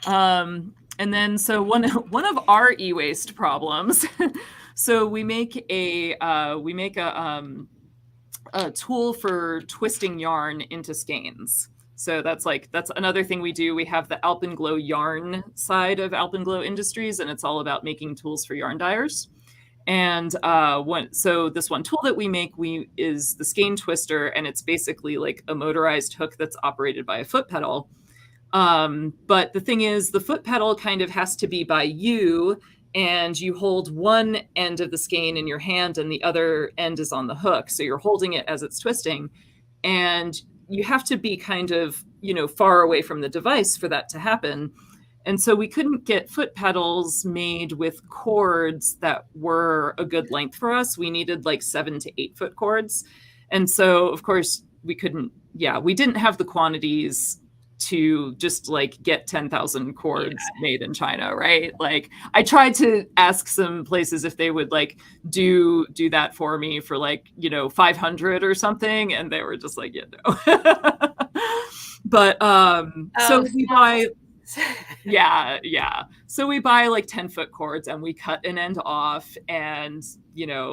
And then so one of our e-waste problems. So we make a tool for twisting yarn into skeins. So that's another thing we do. We have the Alpenglow yarn side of Alpenglow Industries, and it's all about making tools for yarn dyers. And so this one tool that we make is the skein twister, and it's basically like a motorized hook that's operated by a foot pedal. But the thing is, the foot pedal kind of has to be by you, and you hold one end of the skein in your hand and the other end is on the hook. So you're holding it as it's twisting, and you have to be kind of, far away from the device for that to happen. And so we couldn't get foot pedals made with cords that were a good length for us. We needed like 7 to 8 foot cords. And so, of course, we didn't have the quantities to just like get 10,000 cords made in China, right? Like I tried to ask some places if they would like do that for me for like, 500 or something. And they were just like, yeah, no. But so we buy so we buy like 10-foot cords and we cut an end off and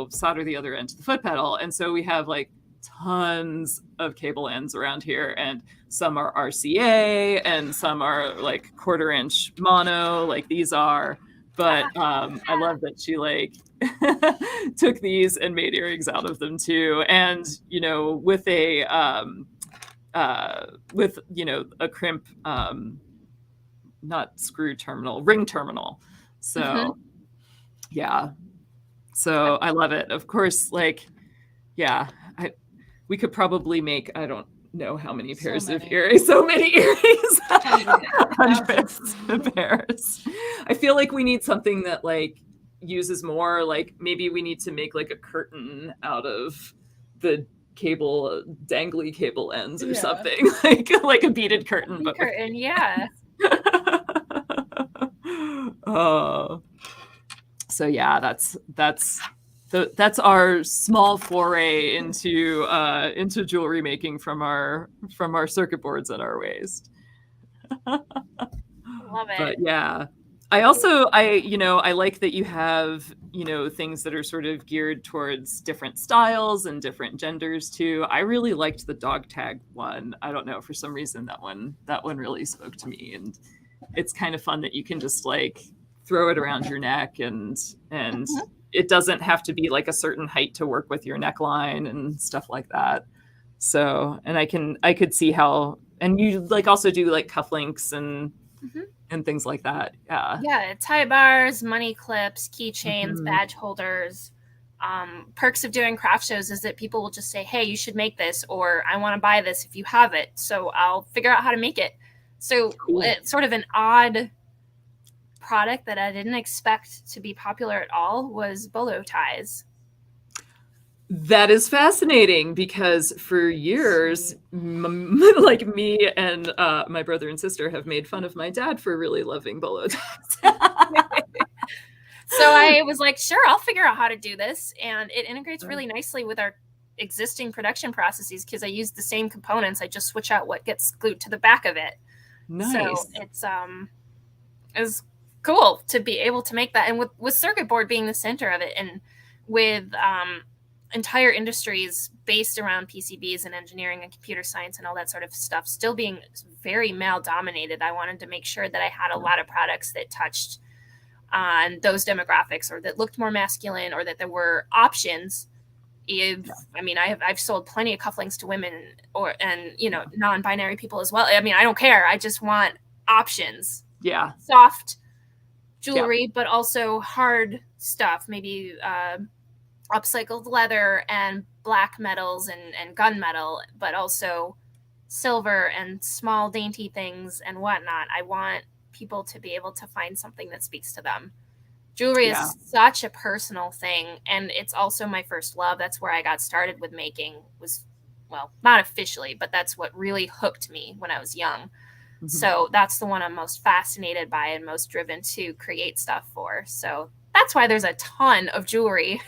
solder the other end to the foot pedal. And so we have like tons of cable ends around here, and some are RCA and some are like 1/4 inch mono like these are. But I love that she like took these and made earrings out of them too. And with a a crimp not screw terminal, ring terminal. So yeah. So I love it. Of course, like, we could probably make, I don't know how many pairs of earrings, so many earrings, hundreds of pairs. I feel like we need something that like uses more, like maybe we need to make like a curtain out of the dangly cable ends or something, like a beaded curtain. So yeah, that's our small foray into jewelry making from our circuit boards at our waist. Love it. But yeah, I like that you have things that are sort of geared towards different styles and different genders too. I really liked the dog tag one. I don't know, for some reason that one really spoke to me, and it's kind of fun that you can just like throw it around your neck and it doesn't have to be like a certain height to work with your neckline and stuff like that. So, and I could see how, and you like also do like cufflinks and things like that. Yeah, tie bars, money clips, keychains, badge holders. Perks of doing craft shows is that people will just say, hey, you should make this, or I want to buy this if you have it. So I'll figure out how to make it. So it's sort of an odd product that I didn't expect to be popular at all was bolo ties. That is fascinating because for years, like me and my brother and sister have made fun of my dad for really loving bolo ties. So I was like, sure, I'll figure out how to do this. And it integrates really nicely with our existing production processes because I use the same components. I just switch out what gets glued to the back of it. Nice. So it's cool to be able to make that. And with circuit board being the center of it, and with entire industries based around PCBs and engineering and computer science and all that sort of stuff still being very male dominated, I wanted to make sure that I had a lot of products that touched on those demographics, or that looked more masculine, or that there were options. I've sold plenty of cufflinks to women and non-binary people as well. I mean, I don't care. I just want options. Yeah. Soft jewelry, but also hard stuff, maybe upcycled leather and black metals and gunmetal, but also silver and small dainty things and whatnot. I want people to be able to find something that speaks to them. Jewelry is such a personal thing, and it's also my first love. That's where I got started with making, not officially, but that's what really hooked me when I was young. So that's the one I'm most fascinated by and most driven to create stuff for. So that's why there's a ton of jewelry.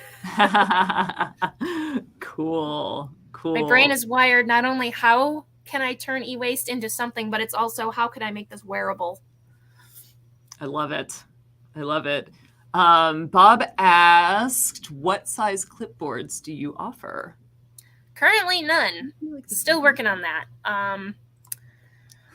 Cool. My brain is wired not only how can I turn e-waste into something, but it's also how could I make this wearable? I love it. Bob asked, what size clipboards do you offer? Currently none. Still working on that.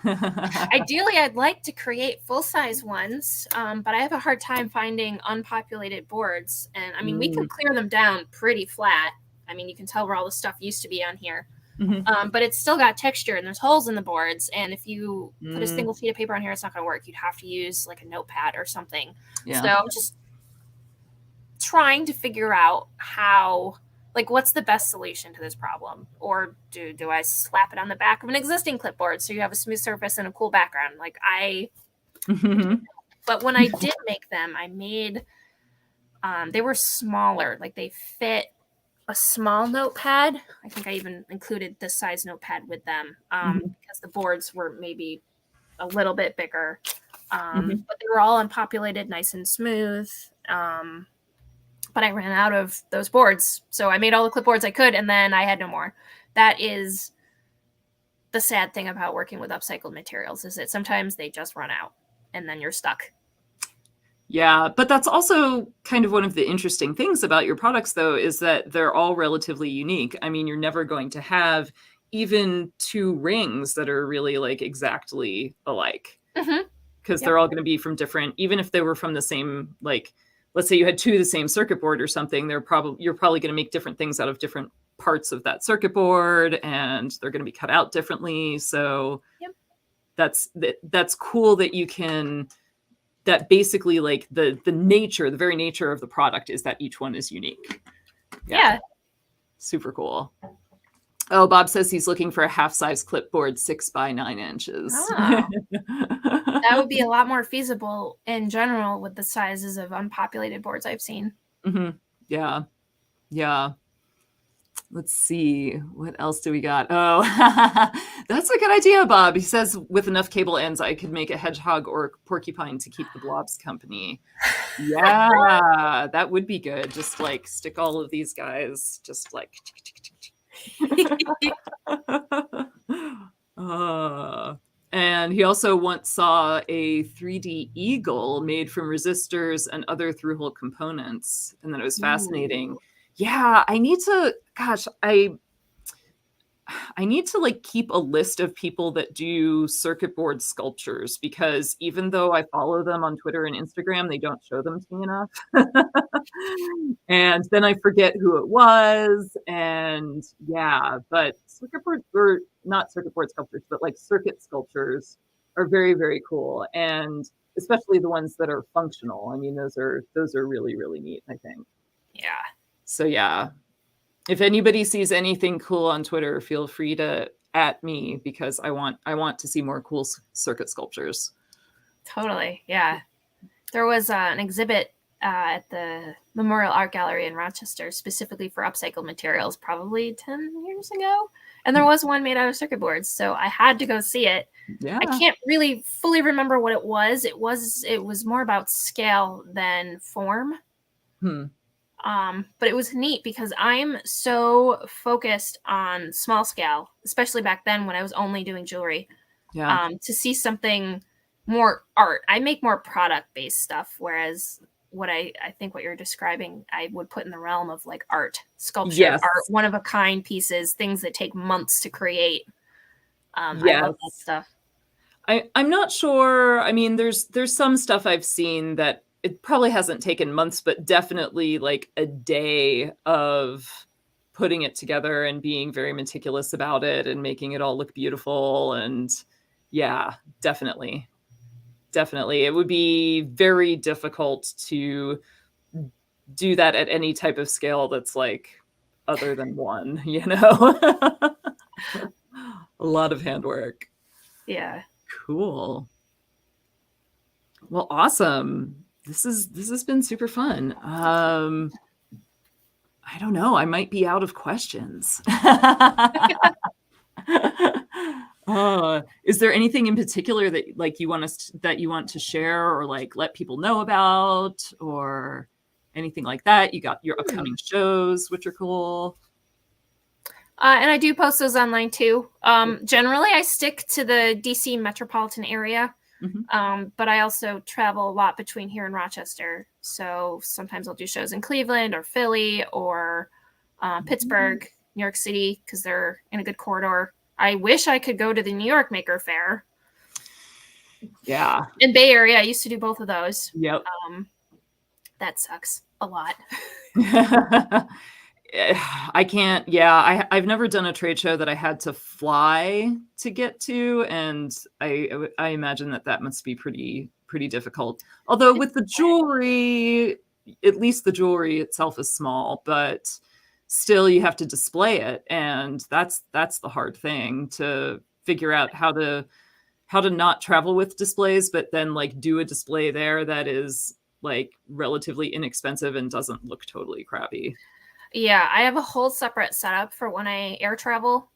Ideally, I'd like to create full-size ones, but I have a hard time finding unpopulated boards. And I mean, we can clear them down pretty flat. I mean, you can tell where all the stuff used to be on here. But it's still got texture and there's holes in the boards. And if you put a single sheet of paper on here, it's not going to work. You'd have to use like a notepad or something. Yeah. So I'm just trying to figure out how, like, what's the best solution to this problem? Or do I slap it on the back of an existing clipboard so you have a smooth surface and a cool background? Like but when I did make them, I made, they were smaller. Like they fit a small notepad. I think I even included this size notepad with them because the boards were maybe a little bit bigger. But they were all unpopulated, nice and smooth. But I ran out of those boards. So I made all the clipboards I could, and then I had no more. That is the sad thing about working with upcycled materials, is that sometimes they just run out, and then you're stuck. Yeah, but that's also kind of one of the interesting things about your products, though, is that they're all relatively unique. I mean, you're never going to have even two rings that are really like exactly alike, because they're all going to be from different, even if they were from the same, like, let's say you had two of the same circuit board or something, you're probably going to make different things out of different parts of that circuit board, and they're going to be cut out differently. So that's cool that you can, that basically like the very nature of the product is that each one is unique. Yeah. Super cool. Oh, Bob says he's looking for a half-size clipboard, 6 by 9 inches. Oh. That would be a lot more feasible in general with the sizes of unpopulated boards I've seen. Yeah. Yeah. Let's see. What else do we got? Oh, that's a good idea, Bob. He says with enough cable ends, I could make a hedgehog or a porcupine to keep the blobs company. Yeah, that would be good. Just like stick all of these guys, just like. And he also once saw a 3D eagle made from resistors and other through-hole components. And then it was fascinating. Ooh. Yeah, I need to like keep a list of people that do circuit board sculptures, because even though I follow them on Twitter and Instagram, they don't show them to me enough. And then I forget who it was. And yeah, but circuit boards, or not circuit board sculptures, but like circuit sculptures are very, very cool. And especially the ones that are functional. I mean, those are really, really neat, I think. Yeah. So yeah, if anybody sees anything cool on Twitter, feel free to @ me, because I want to see more cool circuit sculptures. Totally. Yeah. There was an exhibit at the Memorial Art Gallery in Rochester specifically for upcycled materials probably 10 years ago. And there was one made out of circuit boards. So I had to go see it. Yeah. I can't really fully remember what it was. It was more about scale than form. But it was neat because I'm so focused on small scale, especially back then when I was only doing jewelry. Yeah. To see something more art. I make more product-based stuff, whereas what I think what you're describing, I would put in the realm of like art, sculpture, art, one-of-a-kind pieces, things that take months to create. I love that stuff. I'm not sure. I mean, there's some stuff I've seen that it probably hasn't taken months, but definitely like a day of putting it together and being very meticulous about it and making it all look beautiful. And yeah, definitely. It would be very difficult to do that at any type of scale that's like other than one, you know? A lot of handwork. Yeah. Cool. Well, awesome. This has been super fun. I don't know. I might be out of questions. Is there anything in particular that like you want to share or like let people know about, or anything like that? You got your upcoming shows, which are cool. And I do post those online too. Generally, I stick to the DC metropolitan area. But I also travel a lot between here and Rochester. So sometimes I'll do shows in Cleveland or Philly or Pittsburgh, New York City, because they're in a good corridor. I wish I could go to the New York Maker Faire. Yeah. In Bay Area, I used to do both of those. Yep. That sucks a lot. I can't. Yeah, I've never done a trade show that I had to fly to get to, and I imagine that must be pretty difficult. Although with the jewelry, at least the jewelry itself is small, but still you have to display it, and that's the hard thing, to figure out how to not travel with displays, but then like do a display there that is like relatively inexpensive and doesn't look totally crappy. Yeah, I have a whole separate setup for when I air travel,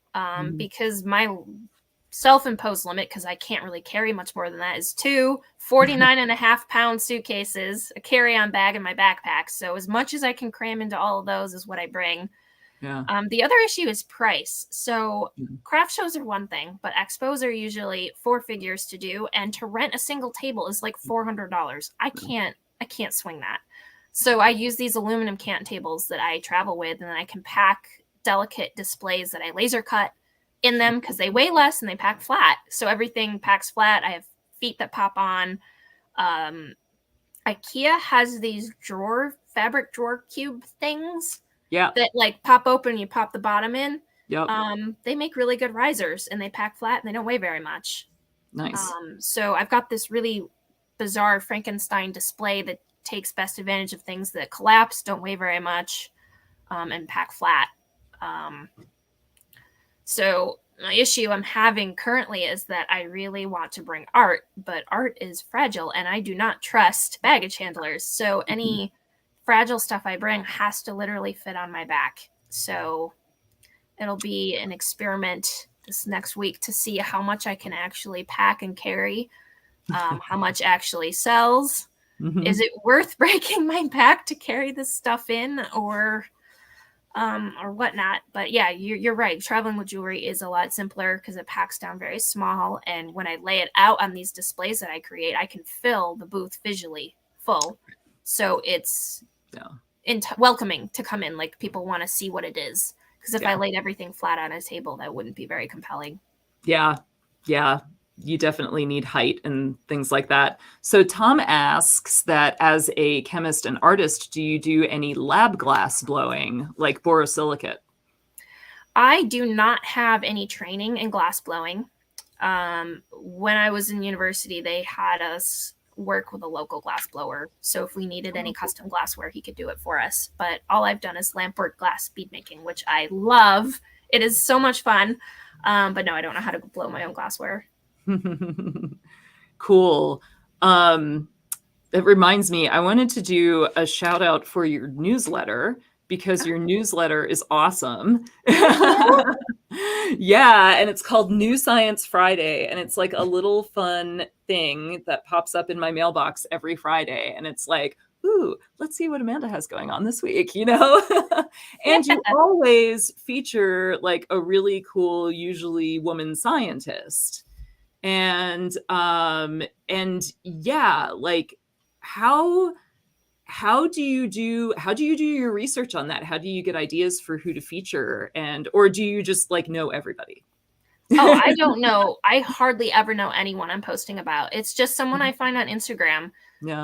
because my self-imposed limit, because I can't really carry much more than that, is 49.5-pound suitcases, a carry-on bag, and my backpack. So as much as I can cram into all of those is what I bring. Yeah. The other issue is price. So craft shows are one thing, but expos are usually 4 figures to do, and to rent a single table is like $400. I can't swing that. So I use these aluminum cant tables that I travel with, and then I can pack delicate displays that I laser cut in them because they weigh less and they pack flat. So everything packs flat. I have feet that pop on. IKEA has these fabric drawer cube things. Yeah. That like pop open, you pop the bottom in. Yep. They make really good risers, and they pack flat and they don't weigh very much. Nice. So I've got this really bizarre Frankenstein display that takes best advantage of things that collapse, don't weigh very much, and pack flat. So my issue I'm having currently is that I really want to bring art, but art is fragile, and I do not trust baggage handlers. So any fragile stuff I bring has to literally fit on my back. So it'll be an experiment this next week to see how much I can actually pack and carry, how much actually sells. Is it worth breaking my back to carry this stuff in, or whatnot? But yeah, you're right. Traveling with jewelry is a lot simpler because it packs down very small. And when I lay it out on these displays that I create, I can fill the booth visually full. So it's welcoming to come in. Like, people want to see what it is. Because if I laid everything flat on a table, that wouldn't be very compelling. Yeah. Yeah. You definitely need height and things like that. So Tom asks that as a chemist and artist, do you do any lab glass blowing, like borosilicate? I do not have any training in glass blowing. When I was in university, they had us work with a local glass blower. So if we needed any custom glassware, he could do it for us. But all I've done is lampwork glass bead making, which I love. It is so much fun. But no, I don't know how to blow my own glassware. Cool. It reminds me, I wanted to do a shout out for your newsletter, because your newsletter is awesome. Yeah, and it's called New Science Friday, and it's like a little fun thing that pops up in my mailbox every Friday, and it's like, ooh, let's see what Amanda has going on this week, you know? And you always feature like a really cool, usually woman scientist. And yeah, like how do you do your research on that? How do you get ideas for who to feature, or do you just like know everybody? Oh, I don't know. I hardly ever know anyone I'm posting about. It's just someone I find on Instagram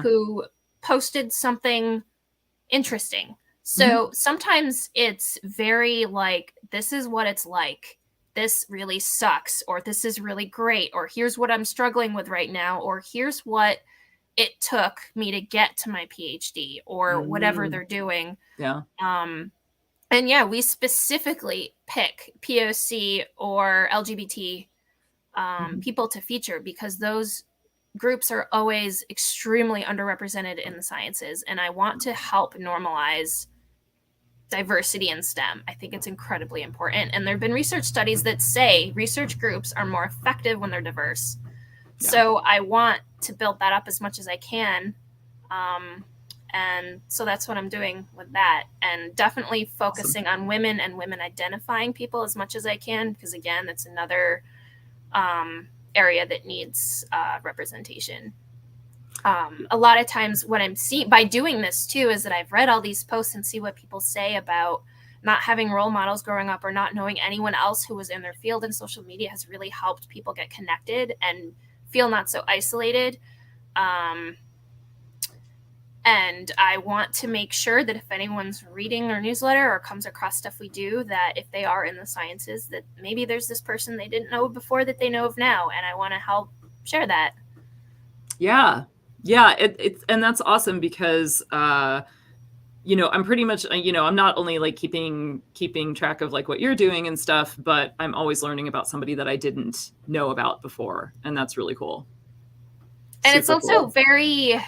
who posted something interesting. So sometimes it's very like, this is what it's like. This really sucks, or this is really great, or here's what I'm struggling with right now, or here's what it took me to get to my PhD, or whatever they're doing. Yeah. And yeah, we specifically pick POC or LGBT people to feature, because those groups are always extremely underrepresented in the sciences. And I want to help normalize diversity in STEM. I think it's incredibly important. And there have been research studies that say research groups are more effective when they're diverse. Yeah. So I want to build that up as much as I can. And so that's what I'm doing with that. And definitely focusing on women and women identifying people as much as I can, because again, that's another area that needs representation. A lot of times what I'm seeing by doing this too is that I've read all these posts and see what people say about not having role models growing up, or not knowing anyone else who was in their field, and social media has really helped people get connected and feel not so isolated. And I want to make sure that if anyone's reading our newsletter or comes across stuff we do, that if they are in the sciences, that maybe there's this person they didn't know before that they know of now. And I want to help share that. Yeah. It's and that's awesome because, I'm pretty much, I'm not only like keeping track of like what you're doing and stuff, but I'm always learning about somebody that I didn't know about before. And that's really cool. And it's also very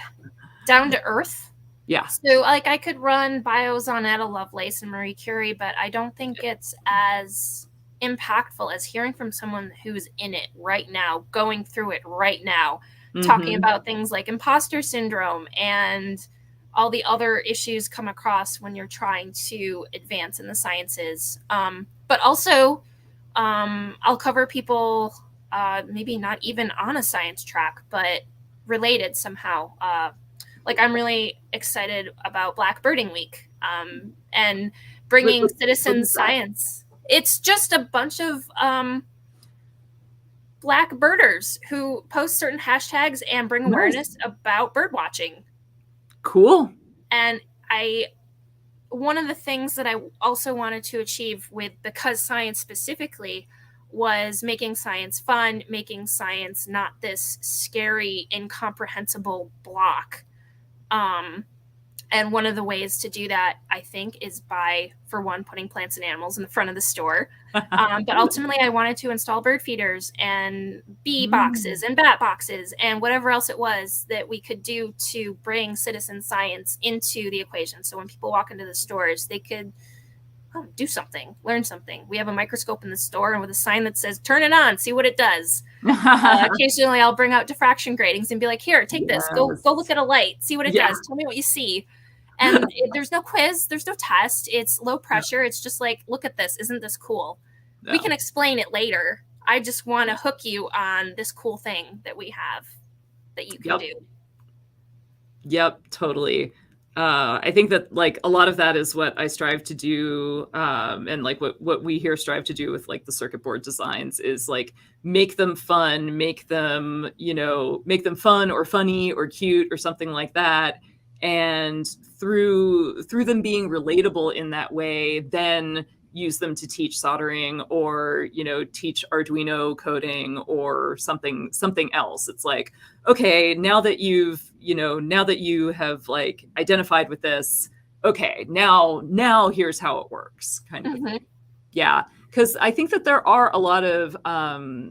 down to earth. Yeah. So like I could run bios on Ada Lovelace and Marie Curie, but I don't think it's as impactful as hearing from someone who's in it right now, going through it right now, talking about things like imposter syndrome and all the other issues come across when you're trying to advance in the sciences. But also, I'll cover people maybe not even on a science track, but related somehow. Like I'm really excited about Black Birding Week and bringing citizen science. It's just a bunch of Black birders who post certain hashtags and bring awareness about bird watching. Cool. And one of the things that I also wanted to achieve with Because Science specifically was making science fun, making science not this scary, incomprehensible block. And one of the ways to do that, I think, is by, for one, putting plants and animals in the front of the store. But ultimately, I wanted to install bird feeders and bee boxes and bat boxes and whatever else it was that we could do to bring citizen science into the equation. So when people walk into the stores, they could do something, learn something. We have a microscope in the store and with a sign that says, turn it on, see what it does. Occasionally I'll bring out diffraction gratings and be like, here, take this, go look at a light, see what it does, tell me what you see. And there's no quiz, there's no test, it's low pressure. It's just like, look at this, isn't this cool? We can explain it later. I just want to hook you on this cool thing that we have that you can do. Yep, totally. I think that like a lot of that is what I strive to do. And like what we here strive to do with like the circuit board designs is like make them fun, make them fun or funny or cute or something like that. And through them being relatable in that way, then use them to teach soldering or, teach Arduino coding or something else. It's like, okay, now that you have like identified with this, okay, now here's how it works kind of thing. Yeah. Because I think that there are a lot of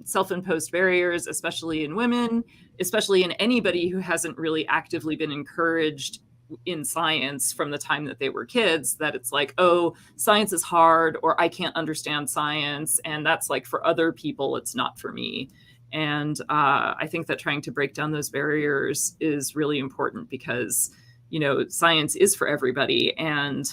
self-imposed barriers, especially in women, especially in anybody who hasn't really actively been encouraged in science from the time that they were kids, that it's like, oh, science is hard, or I can't understand science. And that's like for other people, it's not for me. And I think that trying to break down those barriers is really important because, science is for everybody. And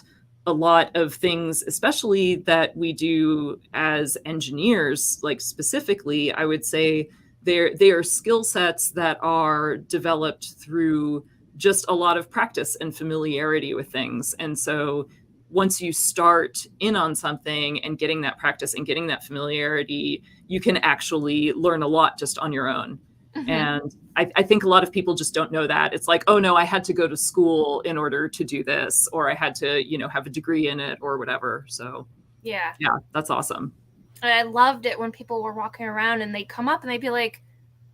a lot of things, especially that we do as engineers, like specifically, I would say they are skill sets that are developed through just a lot of practice and familiarity with things. And so once you start in on something and getting that practice and getting that familiarity, you can actually learn a lot just on your own. And I think a lot of people just don't know that. It's like, oh no, I had to go to school in order to do this, or I had to, have a degree in it or whatever. So yeah, that's awesome. I loved it when people were walking around and they'd come up and they'd be like,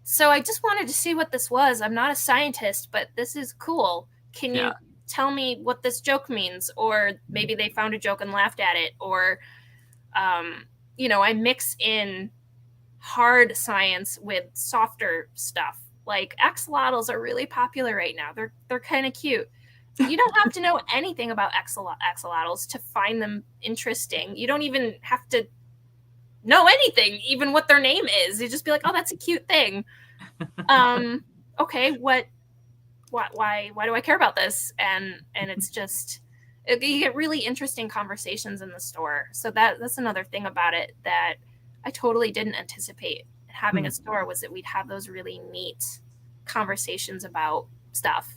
so I just wanted to see what this was. I'm not a scientist, but this is cool. Can you tell me what this joke means? Or maybe they found a joke and laughed at it. Or, I mix in hard science with softer stuff. Like axolotls are really popular right now. They're kind of cute. You don't have to know anything about axolotls to find them interesting. You don't even have to know anything, even what their name is. You just be like, oh, that's a cute thing. Okay, why do I care about this? And it's just, you get really interesting conversations in the store. So that's another thing about it that I totally didn't anticipate having a store, was that we'd have those really neat conversations about stuff.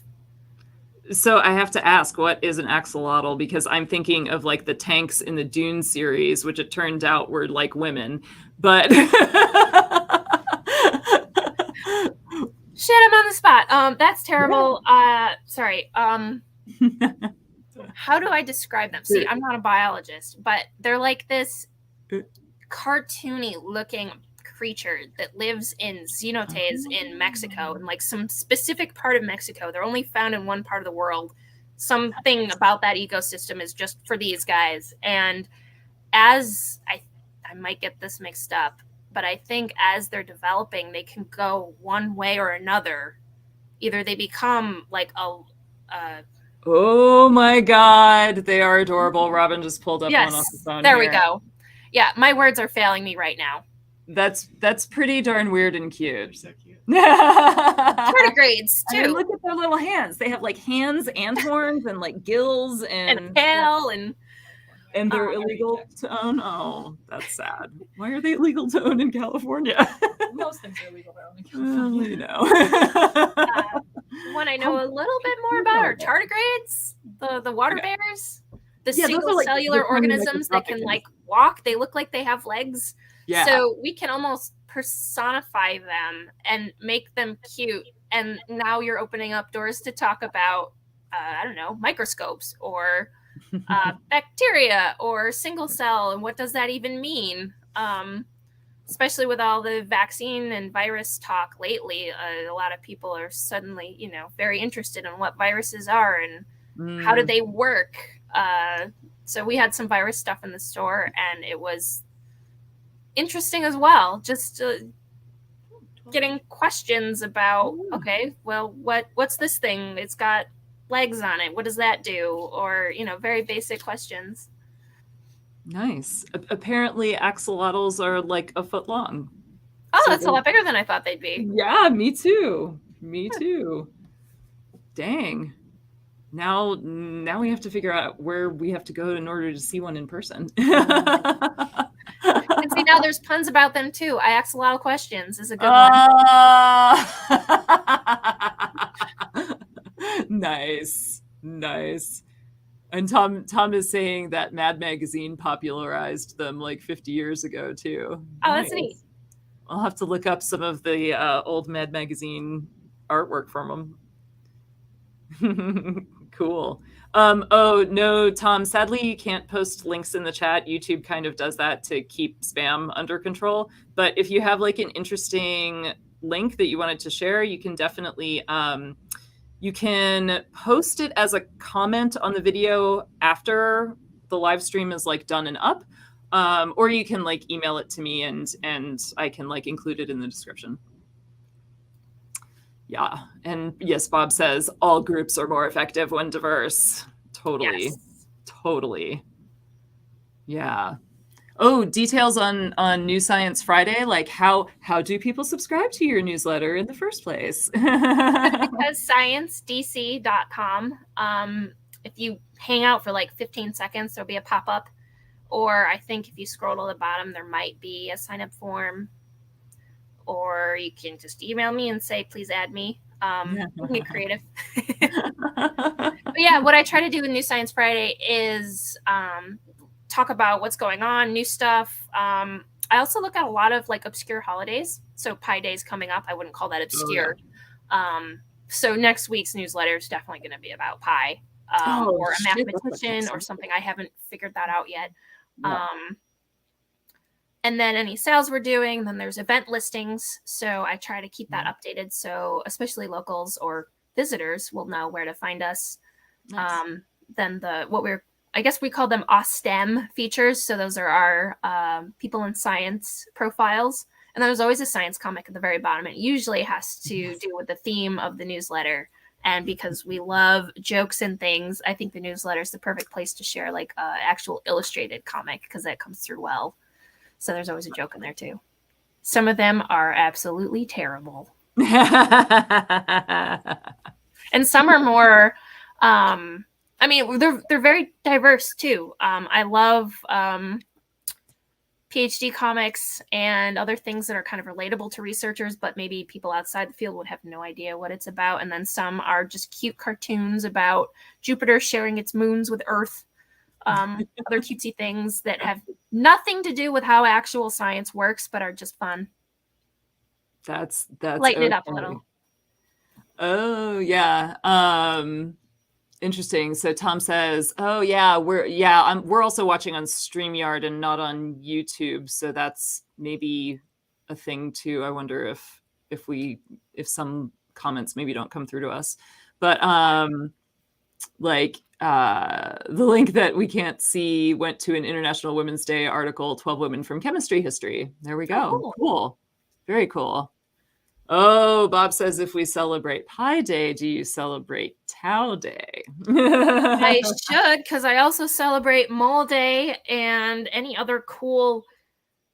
So I have to ask, what is an axolotl? Because I'm thinking of like the tanks in the Dune series, which it turned out were like women, but the spot. That's terrible. Sorry. How do I describe them? See, I'm not a biologist, but they're like this cartoony looking creature that lives in cenotes in Mexico, in like some specific part of Mexico. They're only found in one part of the world. Something about that ecosystem is just for these guys. And as I might get this mixed up, but I think as they're developing, they can go one way or another. Either they become like a oh my God, they are adorable. Robin just pulled up one off the phone. There we go. Yeah, my words are failing me right now. That's pretty darn weird and cute. So cute. Tardigrades too. And look at their little hands. They have like hands and horns and like gills and tail and they're illegal to own. Oh, that's sad. Why are they illegal to own in California? Most things are illegal to own in California. Well, you know. One I know a little bit more about are tardigrades, the water bears, the single cellular organisms that can like walk. They look like they have legs. Yeah. So we can almost personify them and make them cute. And now you're opening up doors to talk about, I don't know, microscopes or bacteria or single cell. And what does that even mean? Especially with all the vaccine and virus talk lately, a lot of people are suddenly, very interested in what viruses are and how do they work. So we had some virus stuff in the store, and it was interesting as well. Just getting questions about, okay, well, what's this thing? It's got legs on it. What does that do? Or, very basic questions. Nice. Apparently axolotls are like a foot long. Oh, so that's a lot bigger than I thought they'd be. Yeah, me too. Me too. Dang. Now we have to figure out where we have to go in order to see one in person. And see, now there's puns about them too. I ask a lot of questions is a good one. Nice. And Tom is saying that Mad Magazine popularized them like 50 years ago too. Oh, that's neat. I'll have to look up some of the old Mad Magazine artwork from them. Cool. Oh no, Tom, sadly you can't post links in the chat. YouTube kind of does that to keep spam under control. But if you have like an interesting link that you wanted to share, you can definitely you can post it as a comment on the video after the live stream is like done and up. Or you can like email it to me and I can like include it in the description. Yeah. And yes, Bob says all groups are more effective when diverse. Totally. Yes. Totally. Yeah. Oh, details on New Science Friday. Like how do people subscribe to your newsletter in the first place? Because sciencedc.com. If you hang out for like 15 seconds, there'll be a pop-up. Or I think if you scroll to the bottom, there might be a sign-up form. Or you can just email me and say, please add me. Get creative. But yeah, what I try to do with New Science Friday is talk about what's going on, new stuff. I also look at a lot of like obscure holidays. So Pi Day is coming up. I wouldn't call that obscure. Oh, yeah. So next week's newsletter is definitely going to be about pi or a mathematician or something. I haven't figured that out yet. Yeah. And then any sales we're doing, then there's event listings. So I try to keep that updated. So especially locals or visitors will know where to find us. Nice. Then I guess we call them AWSTEM features. So those are our people in science profiles. And then there's always a science comic at the very bottom. It usually has to do with the theme of the newsletter. And because we love jokes and things, I think the newsletter is the perfect place to share like an actual illustrated comic because that comes through well. So there's always a joke in there too. Some of them are absolutely terrible. And some are more, they're very diverse too. I love PhD comics and other things that are kind of relatable to researchers, but maybe people outside the field would have no idea what it's about. And then some are just cute cartoons about Jupiter sharing its moons with Earth. Other cutesy things that have nothing to do with how actual science works, but are just fun. That's lighten it up a little. Oh yeah. Interesting. So Tom says, "Oh yeah, we're also watching on StreamYard and not on YouTube, so that's maybe a thing too. I wonder if some comments maybe don't come through to us, but like the link that we can't see went to an International Women's Day article, 12 Women from Chemistry History. There we go. Oh, Cool. Very cool. Oh, Bob says if we celebrate Pi Day, do you celebrate Tau Day? I should, because I also celebrate Mole Day and any other cool,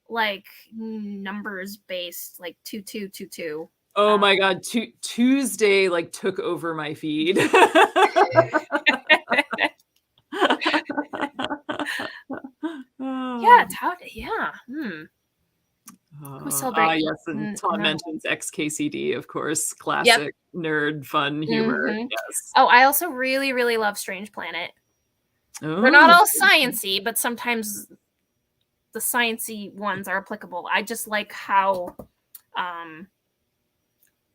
like, numbers based, like 2222. Oh my God, Tuesday like took over my feed. Yeah, Tau Day. Yeah. We celebrate. Yes, and Tom No. mentions XKCD, of course, classic nerd fun humor. Yes. Oh, I also really, really love Strange Planet. Oh. They're not all sciencey, but sometimes the sciencey ones are applicable. I just like how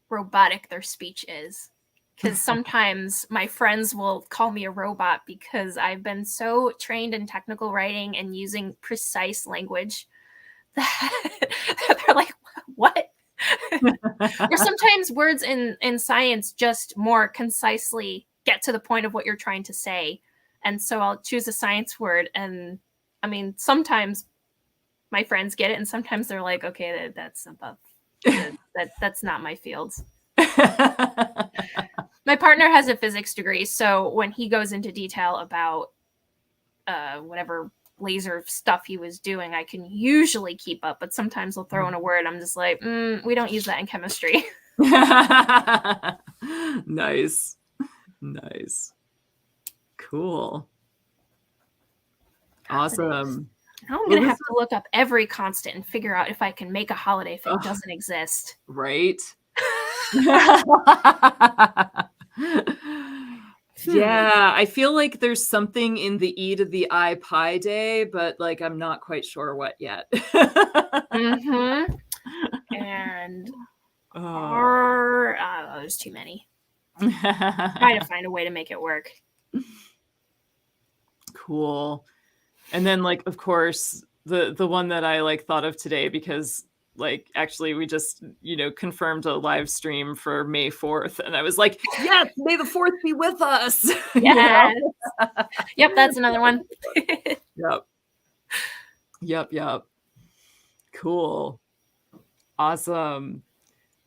robotic their speech is. Because sometimes my friends will call me a robot because I've been so trained in technical writing and using precise language that they're like, what? Or sometimes words in science just more concisely get to the point of what you're trying to say. And so I'll choose a science word. And I mean, sometimes my friends get it, and sometimes they're like, okay, that's above. That's not my field. My partner has a physics degree, so when he goes into detail about whatever laser stuff he was doing, I can usually keep up, but sometimes he'll throw in a word I'm just like, we don't use that in chemistry. Nice. Cool. Awesome. Now I'm gonna have to look up every constant and figure out if I can make a holiday if it doesn't exist. Right. Yeah, I feel like there's something in the E to the I Pi Day, but like I'm not quite sure what yet. And there's too many. Try to find a way to make it work. Cool. And then like of course the one that I like thought of today, because like actually we just confirmed a live stream for May 4th, and I was like, yes, may the 4th be with us. Yes. Yep, that's another one. Yep. Cool. Awesome.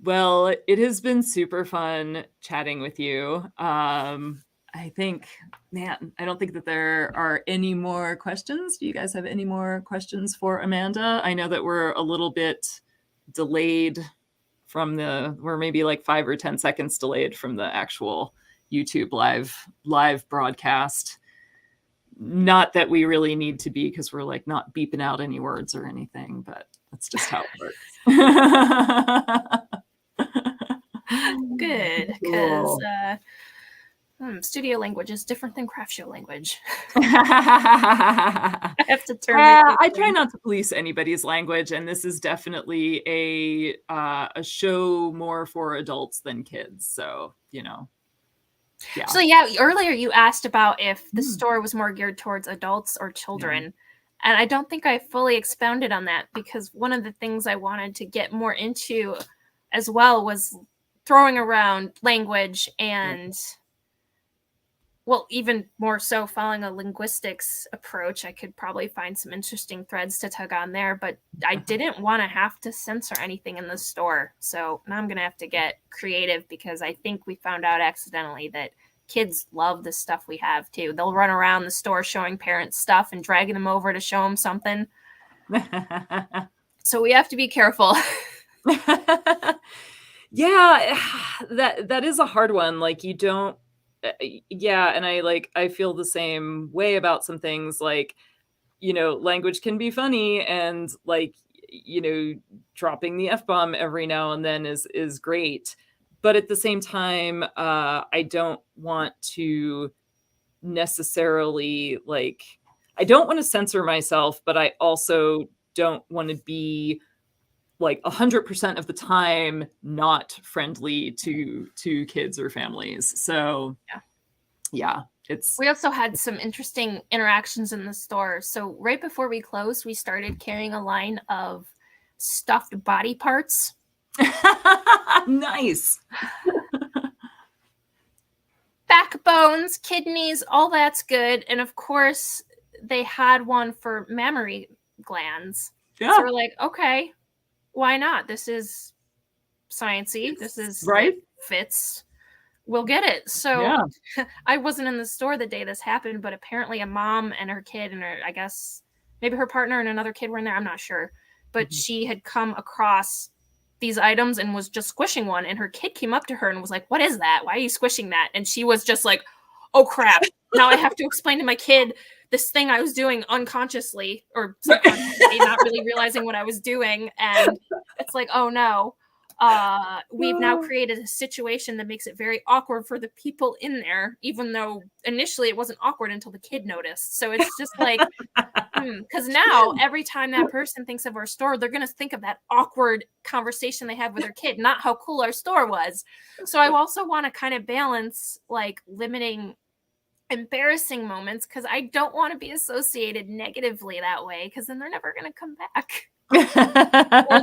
Well, it has been super fun chatting with you. I think, man, I don't think that there are any more questions. Do you guys have any more questions for Amanda? I know that we're a little bit delayed from we're maybe like 5 or 10 seconds delayed from the actual YouTube live broadcast. Not that we really need to be, because we're like not beeping out any words or anything, but that's just how it works. Good, because studio language is different than craft show language. I have to turn. I try not to police anybody's language, and this is definitely a show more for adults than kids. So yeah. So yeah, earlier you asked about if the store was more geared towards adults or children, and I don't think I fully expounded on that, because one of the things I wanted to get more into as well was throwing around language and. Well, even more so following a linguistics approach, I could probably find some interesting threads to tug on there, but I didn't want to have to censor anything in the store. So now I'm going to have to get creative, because I think we found out accidentally that kids love the stuff we have too. They'll run around the store showing parents stuff and dragging them over to show them something. So we have to be careful. Yeah, that is a hard one. Like you don't, and I feel the same way about some things. Like, language can be funny, and like, dropping the F-bomb every now and then is great. But at the same time, I don't want to necessarily I don't want to censor myself, but I also don't want to be like 100% of the time not friendly to kids or families. So yeah, it's. We also had some interesting interactions in the store. So right before we closed, we started carrying a line of stuffed body parts. Nice. Backbones, kidneys, all that's good. And of course, they had one for mammary glands. Yeah. So we're like, okay, why not? This is sciencey. This is right. Fits. We'll get it. So yeah. I wasn't in the store the day this happened, but apparently a mom and her kid and her, I guess maybe her partner and another kid were in there. I'm not sure. But she had come across these items and was just squishing one. And her kid came up to her and was like, what is that? Why are you squishing that? And she was just like, oh, crap. Now I have to explain to my kid this thing I was doing unconsciously or subconsciously, not really realizing what I was doing. And it's like, oh, no. We've now created a situation that makes it very awkward for the people in there, even though initially it wasn't awkward until the kid noticed. So it's just like, because now every time that person thinks of our store, they're going to think of that awkward conversation they had with their kid, not how cool our store was. So I also want to kind of balance like limiting embarrassing moments because I don't want to be associated negatively that way because then they're never going to come back. Or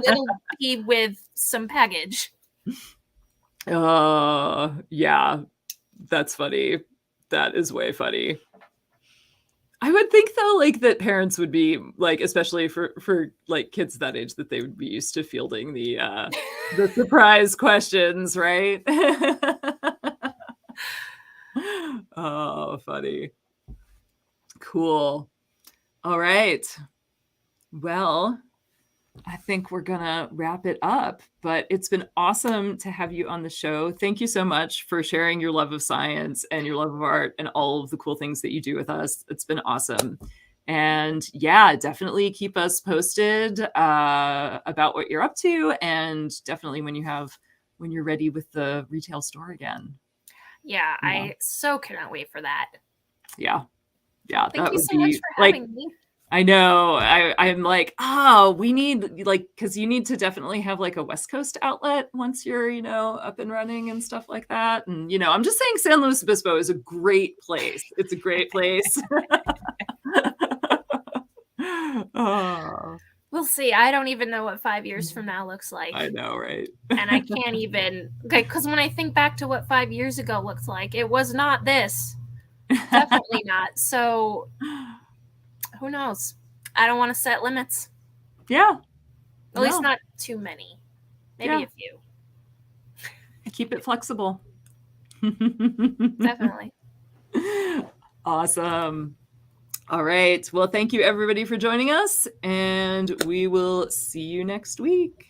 it'll be with some baggage. Yeah, that's funny. That is way funny. I would think though, like that parents would be like, especially for like kids that age, that they would be used to fielding the surprise questions, right? Oh, funny. Cool. All right. Well, I think we're gonna wrap it up, but it's been awesome to have you on the show. Thank you so much for sharing your love of science and your love of art and all of the cool things that you do with us. It's been awesome. And yeah, definitely keep us posted about what you're up to, and definitely when you're ready with the retail store again. Yeah, I so cannot wait for that. Yeah. Thank you so much for having me. I know. I'm like, we need like, because you need to definitely have like a West Coast outlet once you're, up and running and stuff like that. And, I'm just saying San Luis Obispo is a great place. It's a great place. Oh. We'll see. I don't even know what 5 years from now looks like. I know, right? And I can't even, because when I think back to what 5 years ago looked like, it was not this. Definitely not. So who knows? I don't want to set limits. Yeah. At least not too many. Maybe a few. Keep it flexible. Definitely. Awesome. All right. Well, thank you everybody for joining us, and we will see you next week.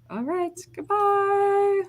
All right. Goodbye.